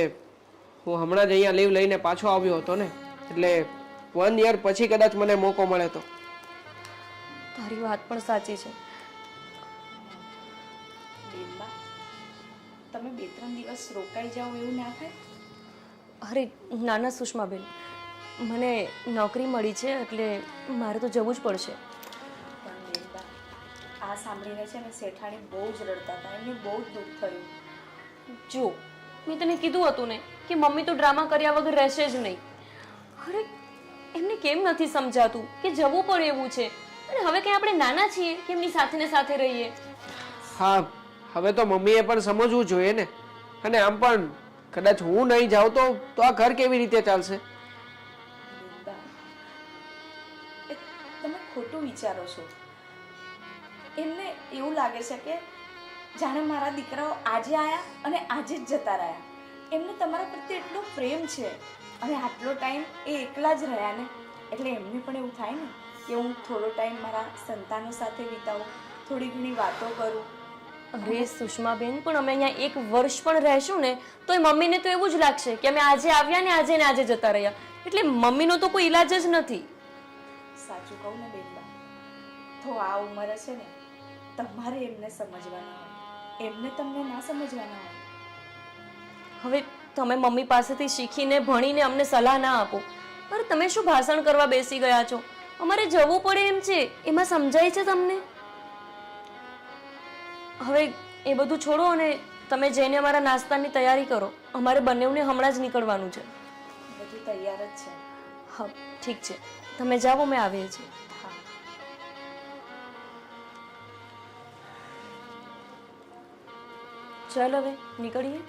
હું હમણાં જ અહીંયા લીવ લઈને પાછો આવ્યો હતો ને, એટલે 1 યર પછી કદાચ મને મોકો મળે તો. તારી વાત પણ સાચી છે. તમે 2-3 દિવસ રોકાઈ જાઓ એવું ના થાય? અરે નાના સુષ્માબેન, મને નોકરી મળી છે એટલે મારે તો જવું જ પડશે. પણ બેનબા, આ સાંભળીને છે ને શેઠાણી બહુ જ રડતા હતા, એમને બહુ જ દુઃખ થયું. જો મેં તને કીધું હતું ને કે મમ્મી તો ડ્રામા કર્યા વગર રહેશે જ નહીં. અરે એમને કેમ નથી સમજાતું કે જવું પડે એવું છે, અને હવે કંઈ આપણે નાના છીએ કે એમની સાથે ને સાથે રહીએ. હા, હવે તો મમ્મીએ પણ સમજવું જોઈએ ને. અને આમ પણ કદાચ હું નહીં જાઉં તો આ ઘર કેવી રીતે ચાલશે? બેનબા, તમે ખોટું વિચારો છો. એમને એવું લાગે છે કે જાણે મારા દીકરાઓ આજે આવ્યા અને આજે જ જતા રહ્યા. એમને તમારા પ્રત્યે એટલો પ્રેમ છે, અને આટલો ટાઈમ એ એકલા જ રહ્યા ને, એટલે એમને પણ એવું થાય ને કે હું થોડો ટાઈમ મારા સંતાનો સાથે વિતાવું, થોડી ઘણી વાતો કરું. અરે સુષ્માબેન, પણ અમે અહીંયા 1 વર્ષ પણ રહેશું ને તો એ મમ્મીને તો એવું જ લાગશે કે અમે આજે આવ્યા ને આજે જતા રહ્યા. એટલે મમ્મીનો તો કોઈ ઈલાજ જ નથી. સાચું કહું ને બેનબા, તો આ ઉંમરે છે ને તમારે એમને સમજવાના હોય, એમને તમને ના સમજવાના હોય. હવે તમે મમ્મી પાસેથી શીખીને ભણીને અમને સલાહ ના આપો. અરે તમે શું ભાષણ કરવા બેસી ગયા છો? અમારે જવું પડે એમ છે, એમાં સમજાય છે તમને? હવે એ બધું છોડો અને તમે જઈને અમારા નાસ્તાની તૈયારી કરો. અમારે બંનેવને હમણાં જ નીકળવાનું છે. બધું તૈયાર જ છે. હા ઠીક છે, તમે જાઓ, અમે આવીએ છીએ. હા. ચાલ હવે નીકળીએ.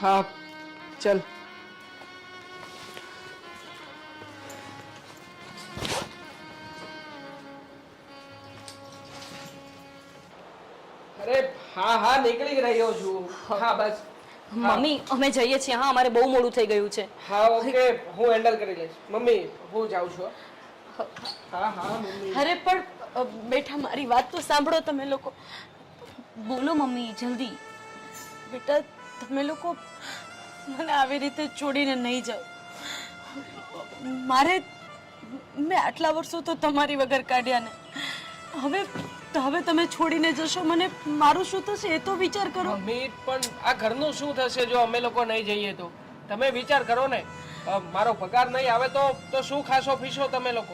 હા ચલ. અરે હા નીકળી રહ્યો છું. હા બસ. મમ્મી અમે જઈએ છીએ. હા અમારે બહુ મોડું થઈ ગયું છે. હા ઓકે, હું હેન્ડલ કરી લઈશ. મમ્મી હું જાઉં છું. હા મમ્મી. અરે પણ બેટા, મારી વાત તો સાંભળો તમે લોકો. બોલો મમ્મી જલ્દી. બેટા, તમે લોકો મને આવી રીતે છોડીને નહીં જાઓ. મેં આટલા વર્ષો તો તમારી વગર કાઢ્યા ને, હવે તમે છોડીને જશો, મને મારું શું થશે એ તો વિચાર કરો. મમ્મી પણ આ ઘરનું શું થશે જો અમે લોકો નહીં જઈએ તો? તમે વિચાર કરો ને. મારો પગાર નહીં આવે તો શું ખાશો પીશો તમે લોકો?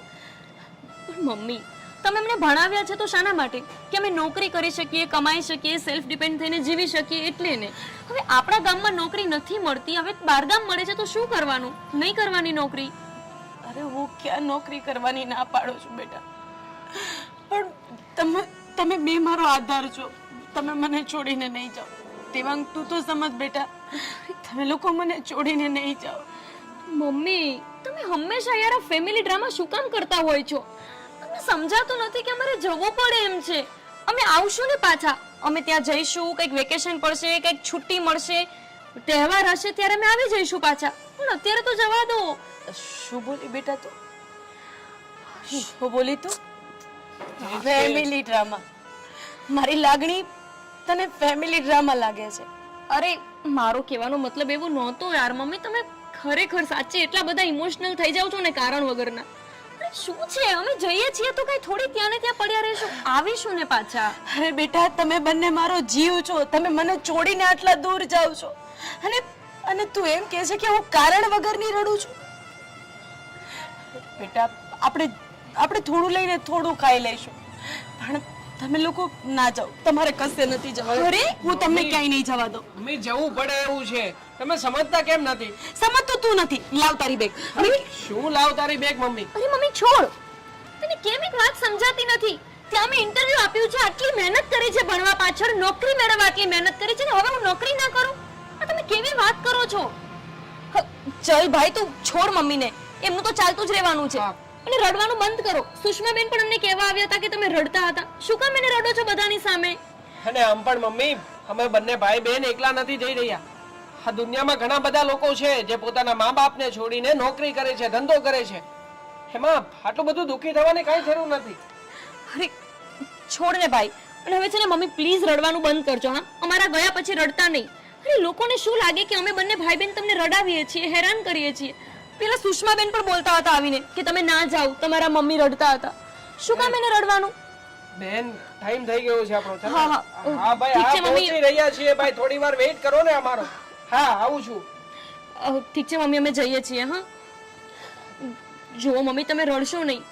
પણ મમ્મી તમે અમને ભણાવ્યા છે તો શાના માટે? કે અમે નોકરી કરી શકીએ, કમાઈ શકીએ, સેલ્ફ ડિપેન્ડ થઈને જીવી શકીએ એટલે ને. હવે આપણા ગામમાં નોકરી નથી મળતી, હવે બહારગામ મળે છે તો શું કરવાનું? નહીં કરવાની નોકરી. અરે હું ક્યાં નોકરી કરવાની ના પાડો છું બેટા, પણ તમે બે મારો આધાર છો. તમે મને છોડીને નહીં જાઓ. દેવાંગ, તું તો સમજ બેટા, તમે લોકો મને છોડીને નહીં જાઓ. મમ્મી તમે હંમેશા યાર આ ફેમિલી ડ્રામા શું કામ કરતા હોય છો? તમને સમજાતું નથી કે અમારે જવું પડે એમ છે. અમે આવશું ને પાછા, અમે ત્યાં જઈશું, કંઈક વેકેશન પડશે, કંઈક છુટ્ટી મળશે, તહેવાર હશે ત્યારે અમે આવી જઈશું પાછા. પણ અત્યારે તો જવા દો. શું બોલી બેટા તું? શું બોલી તું? Family drama? મારી લાગણી તને ફેમિલી ડ્રામા લાગે છે? અરે મારો કહેવાનો મતલબ એવો નહોતો યાર. મમ્મી તમે ખરેખર સાચે એટલા બધા ઇમોશનલ થઈ જાવ છો ને કારણ વગરના. અરે શું છે, અમે જઈએ છીએ તો કઈ થોડી ત્યાં ને ત્યાં પડ્યા રહેશું, આવીશું ને પાછા. અરે બેટા, તમે બંને મારો જીવ છો. તમે મને છોડીને આટલા દૂર જાવ છો અને તું એમ કહે છે કે હું કારણ વગરની રડું છું? બેટા, આપણે થોડું લઈને થોડું ખાઈ લઈશું, પણ તમે લોકો ના જાઓ. તમારે કશે નથી જવાનું. અરે હું તમને ક્યાંય નહીં જવા દઉં. મમ્મી જવું પડે એવું છે, તમે સમજતા કેમ નથી? સમજતો તું નથી. લાવ તારી બેગ. શું લાવ તારી બેગ? મમ્મી અરે મમ્મી છોડ. તને કેમ એક વાત સમજાતી નથી? ત્યાં મેં ઇન્ટરવ્યુ આપ્યું છે, આટલી મહેનત કરી છે ભણવા પાછળ, નોકરી મેળવવા આટલી મહેનત કરી છે ને હવે હું નોકરી ના કરું? આ તમે કેવી વાત કરો છો? ચલ ભાઈ તું છોડ મમ્મીને, એમનું તો ચાલતું જ રહેવાનું છે. અને રડવાનું બંધ કરો. સુષ્માબેન પણ અમને કહેવા આવ્યા હતા કે તમે રડતા હતા. શું કામ એને રડો છો બધાની સામે? અને આમ પણ મમ્મી, અમે બંને ભાઈ બહેન એકલા નથી જઈ રહ્યા. આ દુનિયામાં ઘણા બધા લોકો છે જે પોતાના મા બાપને છોડીને નોકરી કરે છે, ધંધો કરે છે. એમાં આટલું બધું દુઃખી થવાની કઈ જરૂર નથી. અરે છોડ ને ભાઈ. અને હવે છે ને મમ્મી પ્લીઝ રડવાનું બંધ કરજો. હા, અમારા ગયા પછી રડતા નહીં. અરે લોકોને શું લાગે કે અમે બંને ભાઈ બહેન તમને રડાવીએ છીએ, હેરાન કરીએ છીએ. પેલા સુષ્માબેન પણ બોલતા હતા આવીને કે તમે ના જાઓ, તમારા મમ્મી રડતા હતા. શું કામ એને રડવાનું? બેન ટાઈમ થઈ ગયો છે આપણો ચાલો. હા, હા. હા ભાઈ ઠીક હા છે, મમ્મી. પહોંચી રહ્યા છીએ ભાઈ થોડી વાર વેઇટ કરો ને અમારો હા આવું છું ઠીક છે મમ્મી, અમે જઈએ છીએ. હા, જુઓ મમ્મી, તમે રડશો નહીં.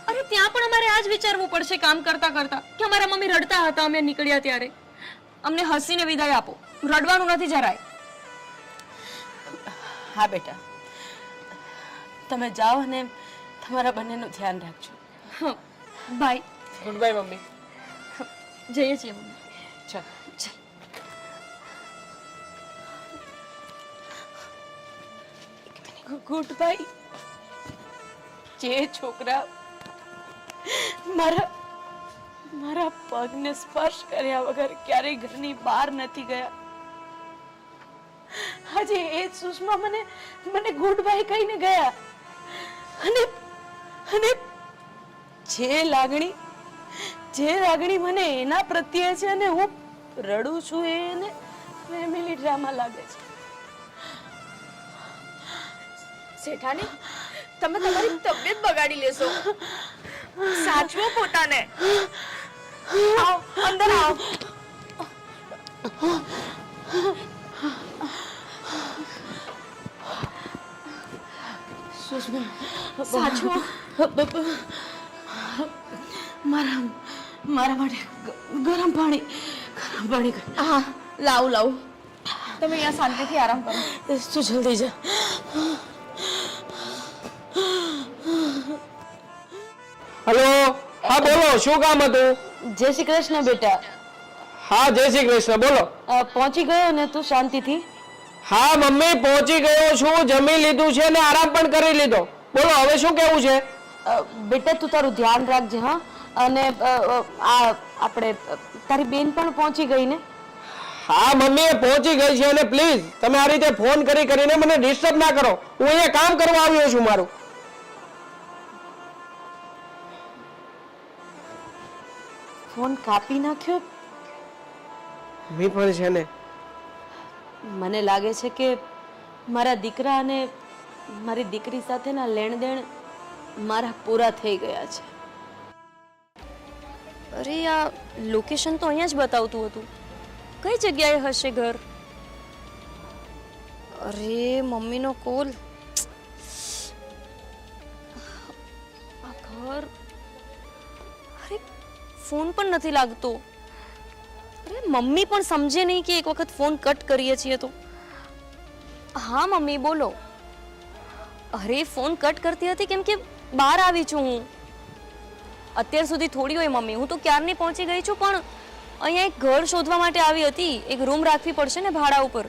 અરે ત્યાં પણ અમારે આ જ વિચારવું પડશે કામ કરતા કરતા કે અમારા મમ્મી રડતા હતા અમે નીકળ્યા ત્યારે. અમને હસીને વિદાય આપો, રડવાનું નથી જરાય. હા બેટા, તમે જાઓ અને તમારા બંનેનું ધ્યાન રાખજો. હા બાય. ગુડ બાય મમ્મી જઈએ છીએ મમ્મી. ચાલ. Good bye. જે છોકરા મારા મારા પગને સ્પર્શ કર્યા વગર ક્યારેય ઘરની બહાર નથી ગયા, આજે એ જ સુષ્મા મને મને ગુડ બાય કહીને ગયા. અને અને જે લાગણી મને એના પ્રત્યે છે ને હું રડું છું એને ફેમિલી ડ્રામા લાગે છે. શેઠાણી, તમે તમારી તબિયત બગાડી લેશો. સાચવો પોતાને. આવ, અંદર આવ. સુષ્મા સાચવો. મારા માટે ગરમ પાણી હા, લાવ. તમે અહીંયા શાંતિથી આરામ કરો. તું જલ્દી જા. હલો હા બોલો શું કામ હતું જય શ્રી કૃષ્ણ બેટા. હા જય શ્રી કૃષ્ણ બોલો પહોંચી ગયો ને તું શાંતિથી? હા મમ્મી પહોંચી ગયો છું જમી લીધું છે ને આરામ પણ કરી લીધો બોલો હવે શું કેવું છે બેટા તું તારું ધ્યાન રાખજે. હા, અને આપણે તારી બેન પણ પહોંચી ગઈ ને? હા મમ્મી એ પહોંચી ગઈ છે અને પ્લીઝ તમે આ રીતે ફોન કરીને મને ડિસ્ટર્બ ના કરો હું અહીંયા કામ કરવા આવ્યો છું મારું ફોન કાપી નાખ્યો? મી પણ છે ને મને લાગે છે કે મારા દીકરા અને મારી દીકરી સાથેના લેણદેણ મારા પૂરા થઈ ગયા છે. અરે આ લોકેશન તો અહીંયા જ બતાવતું હતું. કઈ જગ્યાએ હશે ઘર? અરે મમ્મીનો કોલ. આ ઘર. અરે ફોન પણ નથી લાગતો. અરે મમ્મી પણ સમજે નહીં કે એક વખત ફોન કટ કરીએ છીએ તો. હા મમ્મી બોલો. અરે ફોન કટ કરતી હતી કેમ કે બહાર આવી છું હું. અત્યાર સુધી થોડી હોય મમ્મી, હું તો ક્યારની પહોંચી ગઈ છું પણ અહીંયા એક ઘર શોધવા માટે આવી હતી. એક રૂમ રાખવી પડશે ને ભાડા ઉપર,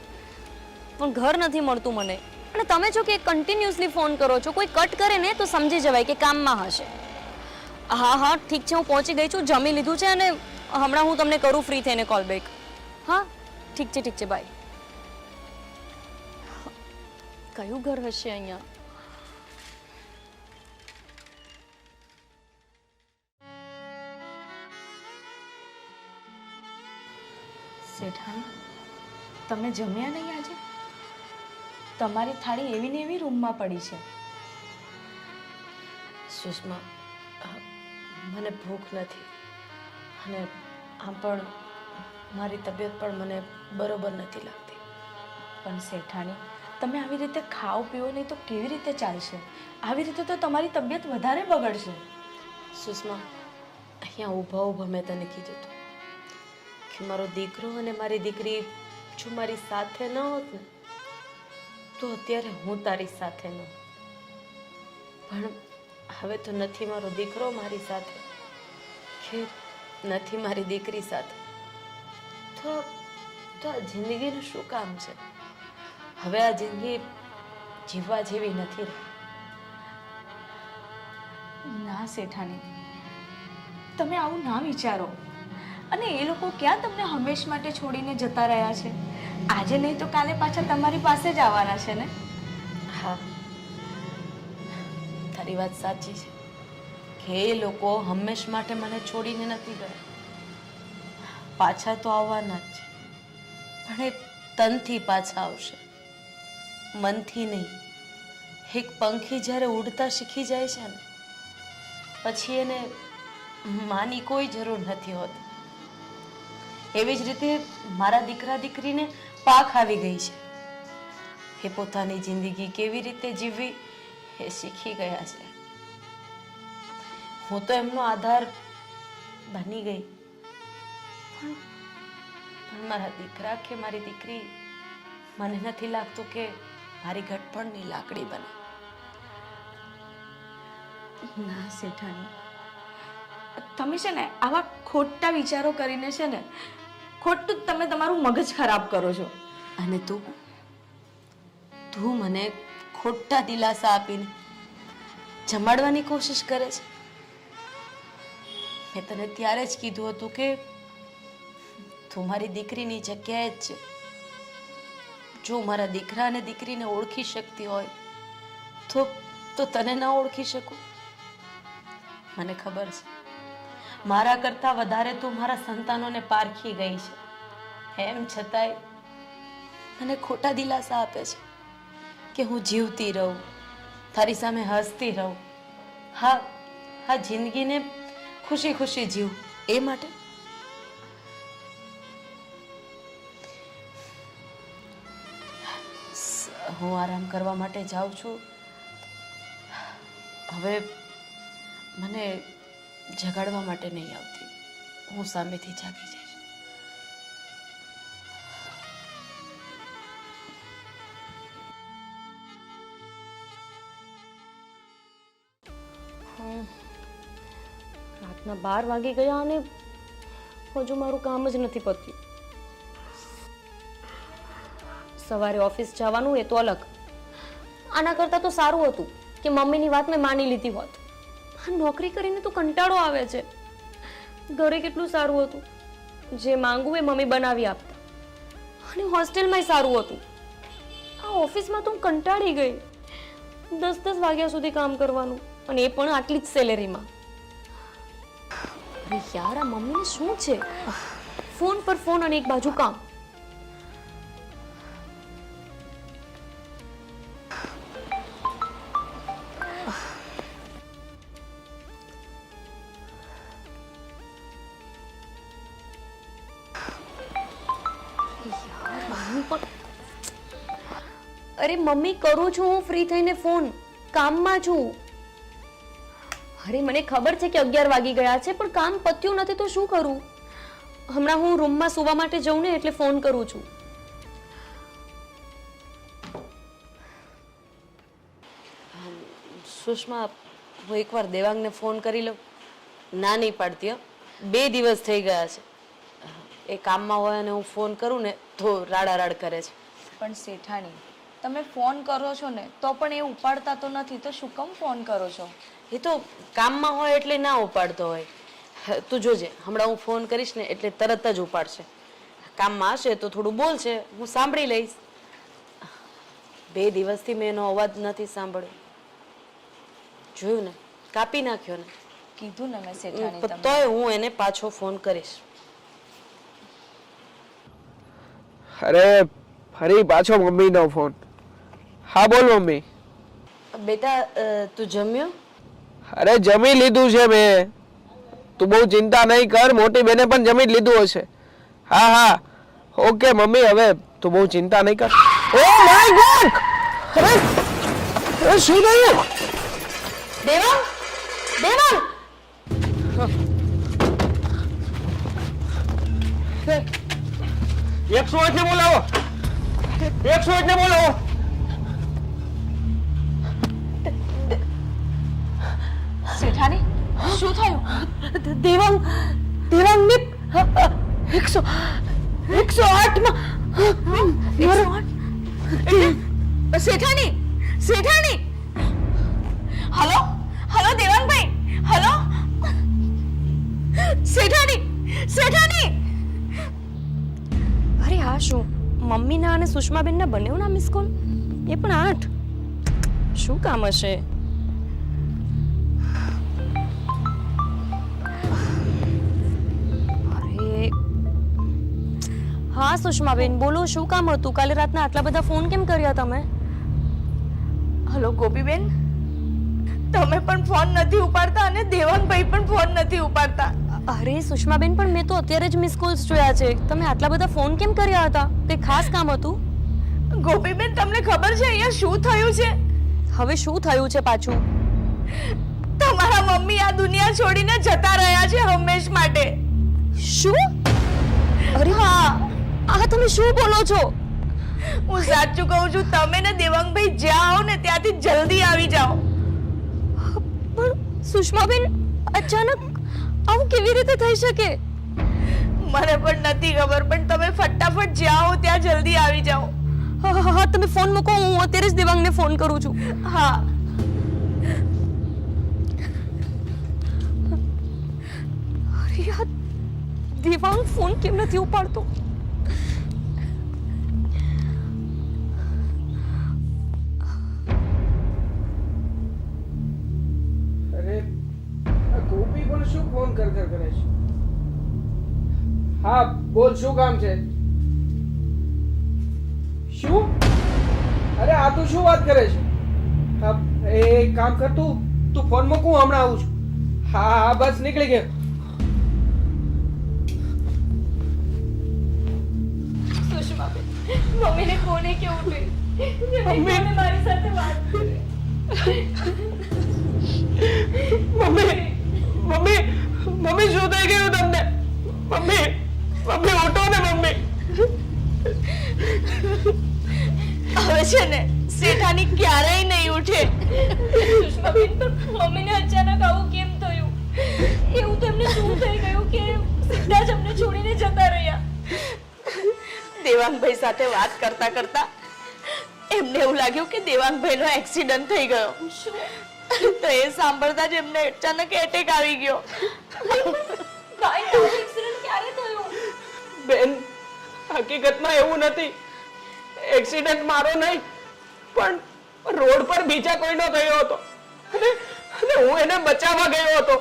પણ ઘર નથી મળતું મને. અને તમે જો કે કન્ટિન્યુઅસલી ફોન કરો છો, કોઈ કટ કરે ને તો સમજી જવાય કે કામમાં હશે. હા હા ઠીક છે, હું પહોંચી ગઈ છું, જમી લીધું છે અને હમણાં હું તમને કરું ફ્રી થઈને કોલ બેક. હા ઠીક છે બાય. કયું ઘર હશે અહીંયા? શેઠાણી, તમે જમ્યા નહીં આજે? તમારી થાળી એવી ને એવી રૂમમાં પડી છે. સુષ્મા, મને ભૂખ નથી અને આમ પણ મારી તબિયત પણ મને બરોબર નથી લાગતી. પણ શેઠાણી, તમે આવી રીતે ખાઓ પીઓ નહીં તો કેવી રીતે ચાલશે? આવી રીતે તો તમારી તબિયત વધારે બગડશે. સુષ્મા, અહીંયા ઊભા મેં તને કીધું હતું કે મારો દીકરો અને મારી દીકરી જો મારી સાથે ન હોત ને તો અત્યારે હું તારી સાથે ન હોત. પણ હવે તો નથી મારો દીકરો મારી સાથે કે નથી મારી દીકરી સાથે, તો આ જિંદગીનું શું કામ છે? હવે આ જિંદગી જીવવા જેવી નથી રહી. ના શેઠાણી, તમે આવું ના વિચારો. અને એ લોકો ક્યાં તમને હંમેશ માટે છોડીને જતા રહ્યા છે? આજે નહીં તો કાલે પાછા તમારી પાસે જ આવવાના છે ને? હા, તારી વાત સાચી છે કે એ લોકો હંમેશ માટે મને છોડીને નથી ગયા. પાછા તો આવવાના જ છે, પણ એ તનથી પાછા આવશે, મનથી નહીં. એક પંખી જ્યારે ઉડતા શીખી જાય છે ને પછી એને માની કોઈ જરૂર નથી હોતી. એવી જ રીતે મારા દીકરા દીકરીને પાક આવી ગઈ છે. એ પોતાની જિંદગી કેવી રીતે જીવવી એ શીખી ગયા છે. હું તો એમનો આધાર બની ગઈ, પણ મારા દીકરા કે મારી દીકરી મને નથી લાગતું કે મારી ઘટપણની લાકડી બને. ના શેઠાણી, તમે છે ને આવા ખોટા વિચારો કરીને છે ને ખોટું જ તમે તમારું મગજ ખરાબ કરો છો. અને તું મને ખોટા દિલાસા આપીને જમાડવાની કોશિશ કરે છે. મેં તને ત્યારે જ કીધું હતું કે તું મારી દીકરીની જગ્યાએ જ છે. જો મારા દીકરા અને દીકરીને ઓળખી શકતી હોય તો તને ના ઓળખી શકું. મને ખબર છે મારા કરતા વધારે તું મારા સંતાનોને પારખી ગઈ છે. એમ છતાંય મને ખોટા દિલાસા આપે છે કે હું જીવતી રહું, તારી સામે હસતી રહું. હા, જિંદગીને ખુશી ખુશી જીવું એ માટે. હું આરામ કરવા માટે જાઉં છું. હવે મને જગાડવા માટે નહીં આવતી, હું સામેથી જાગી જઈશ. રાતના 12 વાગી ગયા અને હજુ મારું કામ જ નથી પત્યું. સવારે ઓફિસ જવાનું એ તો અલગ. આના કરતાં તો સારું હતું કે મમ્મીની વાત મેં માની લીધી હોત. આ નોકરી કરીને તો કંટાળો આવે છે. ઘરે કેટલું સારું હતું, જે માંગવું એ મમ્મી બનાવી આપતા, અને હોસ્ટેલમાંય સારું હતું. આ ઓફિસમાં તો હું કંટાળી ગઈ. 10 વાગ્યા સુધી કામ કરવાનું, અને એ પણ આટલી જ સેલેરીમાં. અરે યાર, આ મમ્મીને શું છે? ફોન પર ફોન અને એક બાજુ કામ. અરે મમ્મી, કરું છું હું ફ્રી થઈને ફોન, કામમાં છું. અરે મને ખબર છે કે 11 વાગી ગયા છે, પણ કામ પત્યું નથી તો શું કરું? હમણાં હું રૂમમાં સુવા માટે જઉં ને એટલે ફોન કરું છું. સુષ્મા, હું એકવાર દેવાંગને ફોન કરી લઉં? ના નહીં પાડતી. 2 દિવસ થઈ ગયા છે. એ કામમાં હોય અને હું ફોન કરું ને તો રાડારાડ કરે છે. પણ શેઠાણી, તમે ફોન કરો છો ને તો પણ એ ઉપાડતા તો નથી, તો શું કામ ફોન કરો છો? એ તો કામમાં હોય એટલે ના ઉપાડતો હોય. તું જોજે, હમણાં હું ફોન કરીશ ને એટલે તરત જ ઉપાડશે. કામમાં હશે તો થોડું બોલશે, હું સાંભળી લઈશ. 2 દિવસથી મેં એનો અવાજ નથી સાંભળ્યો. જોયું ને, કાપી નાખ્યો ને. કીધું ને મેં શેઠાણી તમને. તોય હું એને પાછો ફોન કરીશ. અરે ફરી પાછો મમ્મીનો ફોન. હા બોલ મમ્મી. બેટા, તું જમ્યો? અરે જમી લીધું છે મેં. તું બહુ ચિંતા નહીં કર, મોટી બેને પણ જમી જ લીધું હશે. હા ઓકે મમ્મી, હવે તું બહુ ચિંતા નહીં કર. Oh my God! અરે શું થયું? દેવાંગ! દેવાંગ! 108 ને બોલાવો. 108 ને બોલાવો. શેઠાણી, શું થયું? દેવાંગ ને 108 માં શેઠાણી, શેઠાણી! Hello hello Devangbhai, hello શેઠાણી, શેઠાણી! અરે હા, શું મમ્મીના અને સુષ્માબેનના બંનેના મિસ કોલ? એ પણ 8. શું કામ હશે? અરે હા સુષ્માબેન, બોલો, શું કામ હતું? કાલે રાતના આટલા બધા ફોન કેમ કર્યા તમે? હલો ગોપીબેન, તમે તમે પણ ફોન નથી ઉપાડતા અને દેવાંગભાઈ પણ ફોન નથી ઉપાડતા. અરે સુષ્માબેન, પણ મેં તો અત્યારે જ મિસ કોલ્સ જોયા છે. તમે આટલા બધા ફોન કેમ કર્યા હતા? તે ખાસ કામ હતું? ગોપીબેન, તમને ખબર છે અહીંયા શું થયું છે? હવે શું થયું છે પાછું? તમારા મમ્મી આ દુનિયા છોડીને જતા રહ્યા છે હંમેશ માટે. શું? અરે હા, આ તમે શું બોલો છો? હું સાચું કહું છું, તમે ને દેવાંગભાઈ જ્યાં આવો ને ત્યાંથી જલ્દી આવી જાઓ. પણ સુષ્માબેન, અચાનક આવું કેવી રીતે થઈ શકે? મને પણ નથી ખબર, પણ તમે ફટાફટ જ્યાં આવો ત્યાં જલ્દી આવી જાઓ. હા, તમે ફોન મૂકો, હું અત્યારે જ દેવાંગને ફોન કરું છું. હા. અરે યાર, દેવાંગ ફોન કેમ નથી ઉપાડતો? અરે આ ગોપી પણ શું ફોન કરે છે? હા બોલ, શું કામ છે? શું? અરે આ તું શું વાત કરે છે? હા, એ કામ કર, તું ફોન મૂક, હું હમણાં આવું છું. હા હા, બસ નીકળી ગયો. સુષ્માબેન, મમ્મીને કોને કેવું છે? મમ્મી મારી સાથે વાત કરે. મમ્મી શું થઈ ગયું તમને? મમ્મી ઉઠો ને મમ્મી. હવે છે ને શેઠાની ક્યારેય નહીં ઉઠે. સુષ્માબેન, પણ મમ્મીને અચાનક આવું કેમ થયું? એવું તો એમને શું થઈ ગયું કે સીધા જ અમને છોડીને જતા રહ્યા? દેવાંગભાઈ સાથે વાત કરતા કરતા એમને એવું લાગ્યું કે દેવાંગભાઈનો એક્સિડન્ટ થઈ ગયો. તો એ સાંભળતા જ એમને અચાનક એટેક આવી ગયો. એક્સિડન્ટ ક્યારે થયો? બેન, હકીકતમાં એવું નથી. એક્સિડન્ટ મારો નહીં, પણ રોડ પર બીજા કોઈનો થયો હતો અને હું એને બચાવવા ગયો હતો.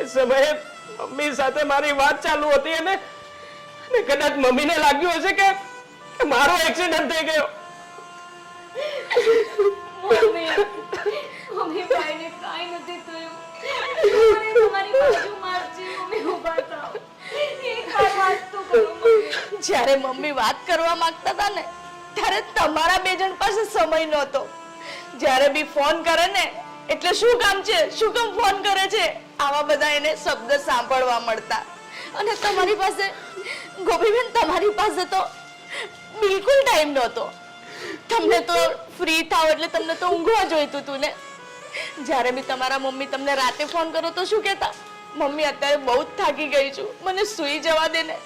એ સમયે મમ્મી સાથે મારી વાત ચાલુ હતી અને કદાચ મમ્મીને લાગ્યું હશે કે મારો એક્સિડન્ટ થઈ ગયો. મમ્મી ભાઈને કાઈ નથી થયું. તમારી બાજુ મારજી, મમ્મી ઊભા થાઓ. એક વાત તો કરો મમ્મી. જ્યારે મમ્મી વાત કરવા માંગતા હતા ને ત્યારે તમારા બે જણ પાસે સમય નહોતો. જ્યારે બી ફોન કરે ને એટલે શું કામ છે, શું કામ ફોન કરે છે, આવા બધા એને શબ્દ સાંભળવા મળતા. અને તમારી પાસે ગોપીબેન, તમારી પાસે તો બિલકુલ ટાઈમ નહોતો. તમને તો ફ્રી થાવ એટલે તમને તો ઊંઘવા જોઈતું હતું ને. જ્યારે બી તમારા મમ્મી તમને રાતે ફોન કરો તો શું કહેતા? મમ્મી અત્યારે બહુ જ થાકી ગઈ છું, મને સૂઈ જવા દે ને.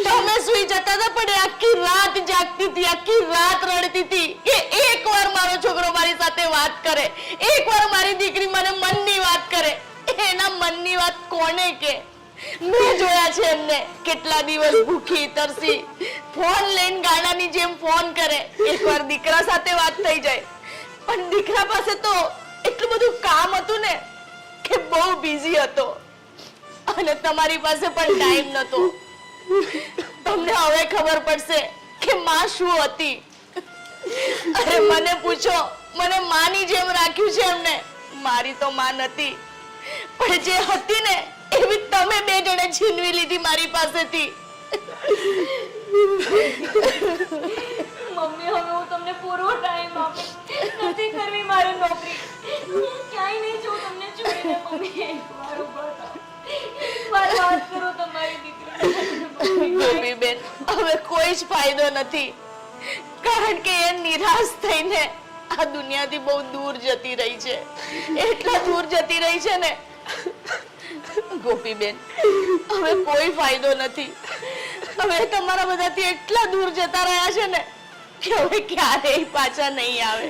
તમે સૂઈ જતા હતા પણ આખી રાત જાગતી હતી, આખી રાત રડતી હતી કે એકવાર મારો છોકરો મારી સાથે વાત કરે, એકવાર મારી દીકરી મને મનની વાત કરે. એના મનની વાત કોને કે? મેં જોયા છે એમને કેટલા દિવસ ભૂખી તરસી ફોન લઈને ગાડાની જેમ ફોન કરે. એકવાર દીકરા સાથે વાત થઈ જાય, પણ દીકરા પાસે તો એટલું બધું કામ હતું ને કે બહુ બિઝી હતો અને તમારી પાસે પણ ટાઈમ નતો. તમને હવે ખબર પડશે કે માં શું હતી. અરે મને પૂછો, મને માની જેમ રાખ્યું છે એમને. મારી તો માં નથી, પણ જે હતી ને એવી તમે બે જણે છીનવી લીધી મારી પાસેથી. મમ્મી, હવે હું તમને પૂરો ટાઈમ આપીશ. નથી કરવી મારે નોકરી. હું ક્યાંય નહીં જઉં તમને છોડીને. મમ્મી, એકવાર ઊભા થાઓ. એકવાર વાત કરો તમારી દીકરી. ગોપીબેન, હવે કોઈ જ ફાયદો નથી, કારણ કે એ નિરાશ થઈને આ દુનિયાથી બહુ દૂર જતી રહી છે. એટલા દૂર જતી રહી છે ને ગોપીબેન, હવે કોઈ ફાયદો નથી. હવે તમારા બધાથી એટલા દૂર જતા રહ્યા છે ને કે હવે ક્યારેય પાછા નહીં આવે.